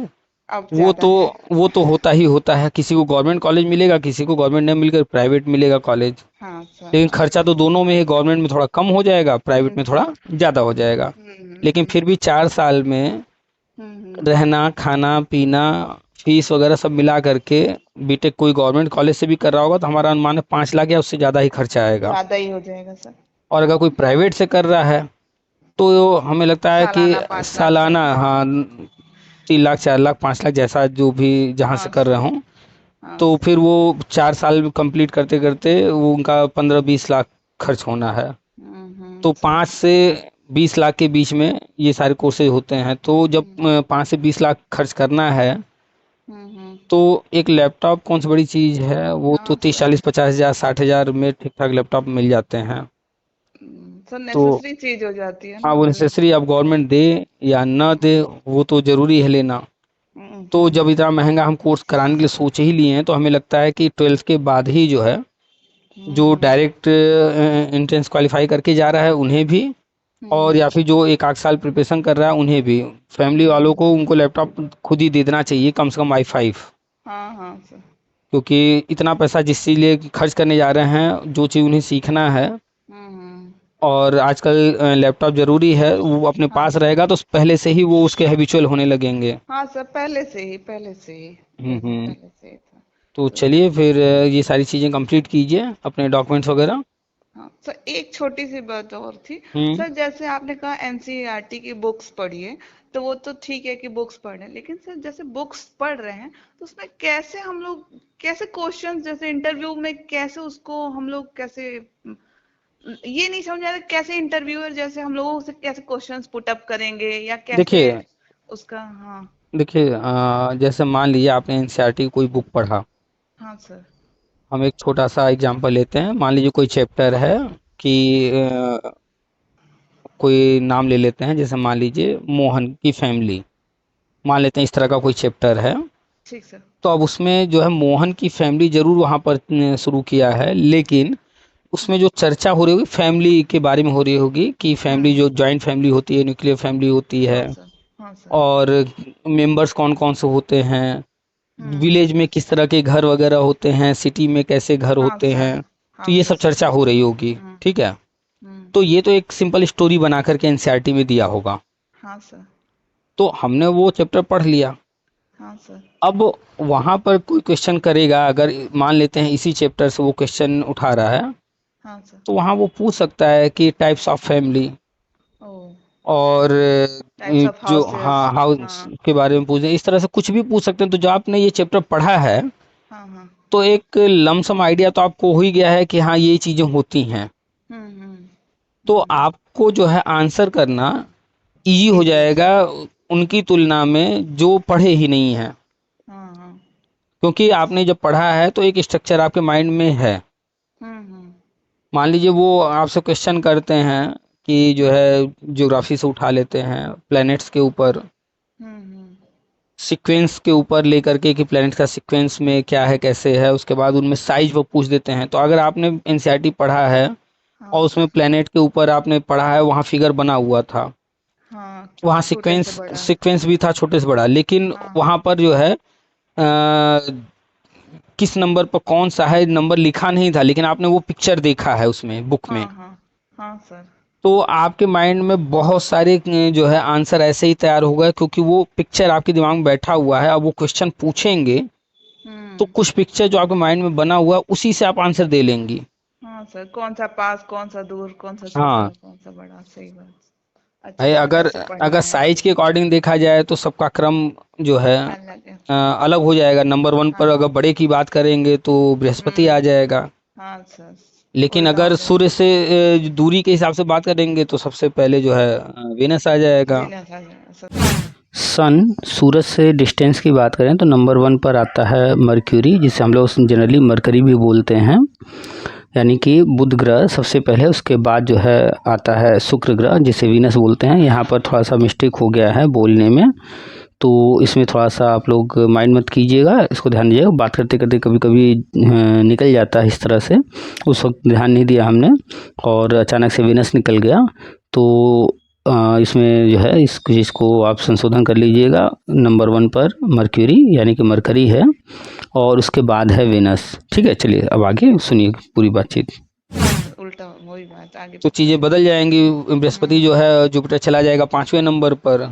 अब वो ज्यादा तो है। वो तो होता ही होता है। किसी को गवर्नमेंट कॉलेज मिलेगा, किसी को गवर्नमेंट नहीं मिलकर प्राइवेट मिलेगा कॉलेज। हाँ सर। लेकिन हाँ खर्चा सर। तो दोनों में ही, गवर्नमेंट में थोड़ा कम हो जाएगा, प्राइवेट में थोड़ा सर। ज़्यादा हो जाएगा। लेकिन हम्म। फिर भी 4 साल में हम्म। रहना, खाना पीना, फीस वगैरह सब मिला करके, बीटेक कोई गवर्नमेंट कॉलेज से भी कर रहा होगा तो हमारा अनुमान है 5 लाख या उससे ज़्यादा ही खर्चा आएगा। ज्यादा ही हो जाएगा सर। और अगर कोई प्राइवेट से कर रहा है, तो हमें लगता है कि सालाना 5 लाख सालाना, तक। हाँ, 3 लाख 4 लाख 5 लाख, जैसा जो भी जहाँ से हाँ कर सर। रहा हूँ। हाँ तो सर। फिर वो 4 साल कंप्लीट करते करते वो उनका 15-20 लाख खर्च होना है। तो सर। 5 से 20 लाख के बीच में ये सारे कोर्सेज होते हैं। तो जब 5 से 20 लाख खर्च करना है, हम्म। तो एक लैपटॉप कौन सी बड़ी चीज़ है, वो तो हाँ 30 40 50 हज़ार 60 हज़ार में ठीक ठाक लैपटॉप मिल जाते हैं। सर तो नेसेसरी चीज हो जाती है हाँ, ना वो अगर। नेसेसरी, अब गवर्नमेंट दे या ना दे वो तो ज़रूरी है लेना। तो हम्म। जब इतना महंगा हम कोर्स कराने के लिए सोच ही लिए हैं, तो हमें लगता है कि 12th के बाद ही जो है, जो हम्म। डायरेक्ट एंट्रेंस क्वालिफाई करके जा रहा है उन्हें भी, और हम्म। या फिर जो एक आध साल प्रिपरेशन कर रहा है उन्हें भी, फैमिली वालों को उनको लैपटॉप खुद ही दे देना चाहिए, कम से कम i5। हाँ हाँ सर। क्योंकि इतना पैसा जिस चीज़ लिए खर्च करने जा रहे हैं, जो चीज़ उन्हें सीखना है, हम्म। और आजकल लैपटॉप ज़रूरी है, वो अपने हाँ पास सर। रहेगा तो पहले से ही वो उसके हैबिचुअल होने लगेंगे। हाँ सर पहले से ही वैसे हम्म। पहले से ही था। तो तो चलिए फिर ये सारी चीज़ें कंप्लीट कीजिए, अपने डॉक्यूमेंट्स वगैरह। हाँ सर एक छोटी सी बात और थी। हम्म। सर जैसे आपने कहा एनसीईआरटी की बुक्स पढ़िए, तो वो तो ठीक है कि बुक्स पढ़ें, लेकिन सर जैसे बुक्स पढ़ रहे हैं तो उसमें कैसे हम लोग कैसे क्वेश्चंस जैसे इंटरव्यू में कैसे उसको हम लोग कैसे ये नहीं समझ आ रहा कैसे इंटरव्यूअर जैसे हम लोगों से कैसे क्वेश्चंस पुट अप करेंगे या कैसे देखिए उसका। हाँ। देखिए जैसे मान लीजिए आपने एनसीईआरटी की कोई बुक पढ़ा। हाँ सर। हम एक छोटा सा एग्जांपल लेते हैं, मान लीजिए कोई चैप्टर है कि कोई नाम ले लेते हैं, जैसे मान लीजिए मोहन की फैमिली, मान लेते हैं इस तरह का कोई चैप्टर है। ठीक सर। तो अब उसमें जो है मोहन की फैमिली जरूर वहाँ पर शुरू किया है, लेकिन उसमें जो चर्चा हो रही होगी फैमिली के बारे में हो रही होगी, कि फैमिली हम्म। जो जॉइंट फैमिली होती है, न्यूक्लियर फैमिली होती है, हाँ सर। हाँ सर। और मेंबर्स कौन कौन से होते हैं, विलेज हम्म। में किस तरह के घर वगैरह होते हैं, सिटी में कैसे घर हाँ होते सर। हैं। तो हाँ ये सर। सब चर्चा हो रही होगी, हम्म। ठीक है। हम्म। तो ये तो एक सिंपल स्टोरी बना करके एनसीईआरटी में दिया होगा। हाँ सर। तो हमने वो चैप्टर पढ़ लिया। हाँ सर। अब वहां पर कोई क्वेश्चन करेगा, अगर मान लेते हैं इसी चैप्टर से वो क्वेश्चन उठा रहा है, हाँ सर। तो वहां वो पूछ सकता है कि टाइप्स ऑफ फैमिली, ओ। और टाइप्स ऑफ जो हाउसेस। हाँ हाउस हाँ। के बारे में पूछे, इस तरह से कुछ भी पूछ सकते हैं। तो जब आपने ये चैप्टर पढ़ा है, हाँ हाँ। तो एक लमसम आइडिया तो आपको हो ही गया है कि हाँ ये चीजें होती हैं। हम्म। तो आपको जो है आंसर करना इजी हो इजी हो जाएगा जाए। उनकी तुलना में जो पढ़े ही नहीं है। हाँ हाँ। क्योंकि आपने जब पढ़ा है तो एक स्ट्रक्चर आपके माइंड में है। हम्म। मान लीजिए वो आपसे क्वेश्चन करते हैं कि जो है ज्योग्राफी से उठा लेते हैं, प्लैनेट्स के ऊपर, हम्म। सीक्वेंस के ऊपर लेकर के, कि प्लैनेट का सीक्वेंस में क्या है कैसे है, उसके बाद उनमें साइज वो पूछ देते हैं। तो अगर आपने एनसीईआरटी पढ़ा है हाँ और सर। उसमें प्लैनेट के ऊपर आपने पढ़ा है, वहाँ फिगर बना हुआ था, हाँ वहाँ छोटे से सीक्वेंस बड़ा। सीक्वेंस भी था छोटे से बड़ा, लेकिन हाँ हाँ। वहाँ पर जो है किस नंबर पर कौन सा है नंबर लिखा नहीं था, लेकिन आपने वो पिक्चर देखा है उसमें बुक में। हाँ हाँ। हाँ सर। तो आपके माइंड में बहुत सारे जो है आंसर ऐसे ही तैयार हो गए, क्योंकि वो पिक्चर आपके दिमाग में बैठा हुआ है। अब वो क्वेश्चन पूछेंगे तो हम्म। कुछ पिक्चर जो आपके माइंड में बना हुआ है उसी से आप आंसर दे लेंगी। हाँ सर कौन सा पास कौन सा दूर कौन सा छोटा हाँ कौन सा बड़ा सही बात। अच्छा है, सर अगर कैसे अगर पढ़ना है। साइज के अकॉर्डिंग देखा जाए तो सबका क्रम जो है अलग है। अलग हो जाएगा। नंबर वन पर हाँ। अगर बड़े की बात करेंगे तो बृहस्पति आ हम्म। जाएगा। हाँ सर। लेकिन उल्टा हो अगर जाएगा। सूर्य से दूरी के हिसाब से बात करेंगे तो सबसे पहले जो है वेनस आ जाएगा। विनय आ जाएगा सर। सन सूरज से डिस्टेंस की बात करें तो नंबर वन पर आता है मर्क्यूरी, जिसे हम लोग जनरली मरकरी भी बोलते हैं, यानी कि बुध ग्रह सबसे पहले, उसके बाद जो है आता है शुक्र ग्रह जिसे वीनस बोलते हैं। यहाँ पर थोड़ा सा मिस्टेक हो गया है बोलने में, तो इसमें थोड़ा सा आप लोग माइंड मत कीजिएगा, इसको ध्यान दीजिएगा। बात करते करते कभी कभी निकल जाता है इस तरह से, उस वक्त ध्यान नहीं दिया हमने और अचानक से वीनस निकल गया। तो इसमें जो है इस चीज़ को आप संशोधन कर लीजिएगा। नंबर वन पर मर्क्यूरी यानी कि मरकरी है, और उसके बाद है वेनस। ठीक है, चलिए अब आगे सुनिए पूरी बातचीत। हाँ सर उल्टा वही बात आगे तो चीज़ें बताइए। बदल जाएंगी, बृहस्पति जो हम्म। है जुपिटर चला जाएगा 5वें नंबर पर।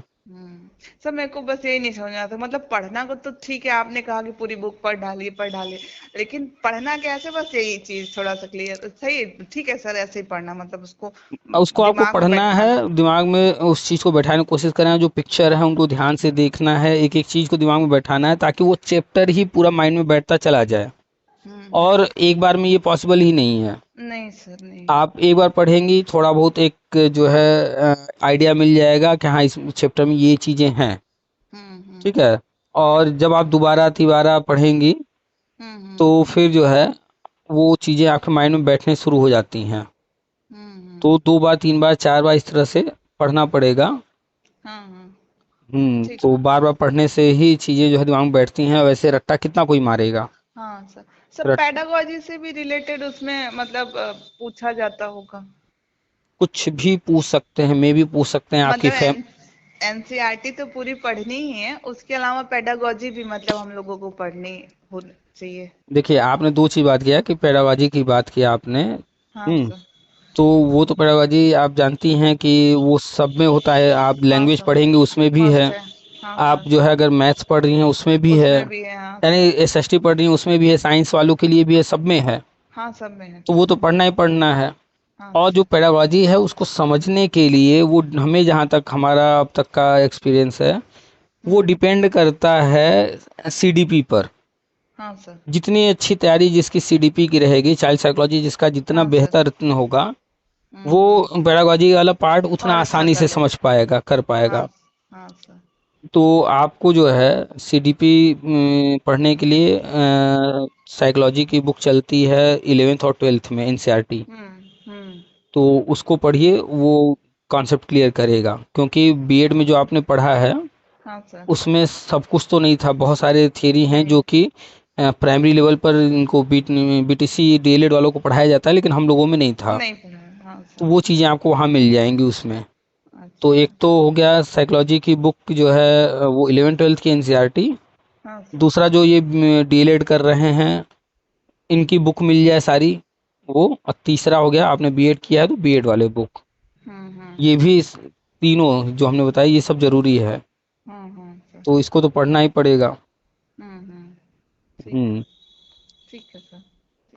सर मेरे को बस यही नहीं समझ में आता मतलब पढ़ना को तो ठीक है आपने कहा कि पूरी बुक पढ़ डालिए लेकिन पढ़ना कैसे बस यही चीज थोड़ा सा क्लियर सही ठीक है सर ऐसे ही पढ़ना मतलब उसको उसको आपको दिमाग में पढ़ना है, बैठाना। दिमाग में उस चीज़ को बैठाने की कोशिश करना है, जो पिक्चर है उनको ध्यान से देखना है, एक एक चीज़ को दिमाग में बैठाना है, ताकि वो चैप्टर ही पूरा माइंड में बैठता चला जाए। और एक बार में ये पॉसिबल ही नहीं है। नहीं सर नहीं। आप एक बार पढ़ेंगी, थोड़ा बहुत एक जो है आइडिया मिल जाएगा कि हाँ इस चैप्टर में ये चीज़ें हैं। हम्म। ठीक है। और जब आप दोबारा तिबारा पढ़ेंगी तो हम्म। फिर जो है वो चीज़ें आपके माइंड में बैठने शुरू हो जाती हैं। तो 2 बार 3 बार 4 बार इस तरह से पढ़ना पड़ेगा। हाँ हाँ। ठीक। तो बार बार पढ़ने से ही चीज़ें जो है दिमाग में बैठती हैं, वैसे रट्टा कितना कोई मारेगा। हाँ सर। सर रट पेडागोजी से भी रिलेटेड उसमें मतलब पूछा जाता होगा। कुछ भी पूछ सकते हैं, मैं भी पूछ सकते हैं आपकी मतलब एनसीईआरटी तो पूरी पढ़नी ही है, उसके अलावा पेडागोजी भी मतलब हम लोगों को पढ़नी हो चाहिए। देखिए, आपने दो चीज़ बात किया कि पेडागोजी की बात की आपने। हाँ सर। तो वो तो पेडागोजी आप जानती हैं कि वो सब में होता है। आप हाँ लैंग्वेज सर। पढ़ेंगे उसमें भी है। मस्त है। हाँ आप सर। जो है अगर मैथ्स पढ़ रही हैं उसमें भी है, उसमें भी है हाँ यानी सर। एसएसटी पढ़ रही हैं उसमें भी है, साइंस वालों के लिए भी है, सब में है। हाँ सब में है। तो वो तो पढ़ना ही पढ़ना है। हाँ और सर। जो पेडागोजी है उसको समझने के लिए वो हमें, जहाँ तक हमारा अब तक का एक्सपीरियंस है, वो हम्म। डिपेंड करता है सीडीपी पर। हाँ सर। जितनी अच्छी तैयारी जिसकी सीडीपी की रहेगी, चाइल्ड साइकोलॉजी जिसका जितना हाँ सर। बेहतर होगा, वो हम्म। पेडागोजी वाला पार्ट उतना और अच्छा आसानी कर से लेगा। समझ पाएगा, कर हाँ। पाएगा। हाँ सर। तो आपको जो है सीडीपी पढ़ने के लिए साइकोलॉजी की बुक चलती है 11th और 12th में, एनसीईआरटी। हम्म। तो उसको पढ़िए, वो कॉन्सेप्ट क्लियर करेगा। क्योंकि बीएड में जो आपने पढ़ा है हाँ सर। उसमें सब कुछ तो नहीं था, बहुत सारे थियरी हैं नहीं। जो कि प्राइमरी लेवल पर इनको बीटीसी डीएलएड वालों को पढ़ाया जाता है, लेकिन हम लोगों में नहीं था। नहीं पढ़ा है हाँ तो सर। वो चीज़ें आपको वहाँ मिल जाएंगी उसमें। तो अच्छा। एक तो हो गया साइकोलॉजी की बुक जो है वो 11th 12th की एनसीईआरटी। हाँ सर। दूसरा जो ये डीएलएड कर रहे हैं इनकी बुक मिल जाए सारी वो। और तीसरा हो गया आपने बीएड किया है तो बीएड वाले बुक। हम्म। ये भी तीनों जो हमने बताई ये सब जरूरी है। सर। तो इसको तो पढ़ना ही पड़ेगा। ठीक है। हम्म ठीक है सर।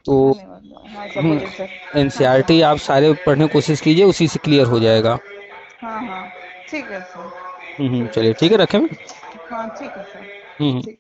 तो धन्यवाद। हाँ सर बोलिए सर। हाँ एनसीईआरटी आप सर। सारे पढ़ने की कोशिश कीजिए, उसी से क्लियर हो जाएगा। हाँ हाँ। ठीक है सर। चलिए ठीक है, रखें। हाँ ठीक है सर। हम्म। ठीक।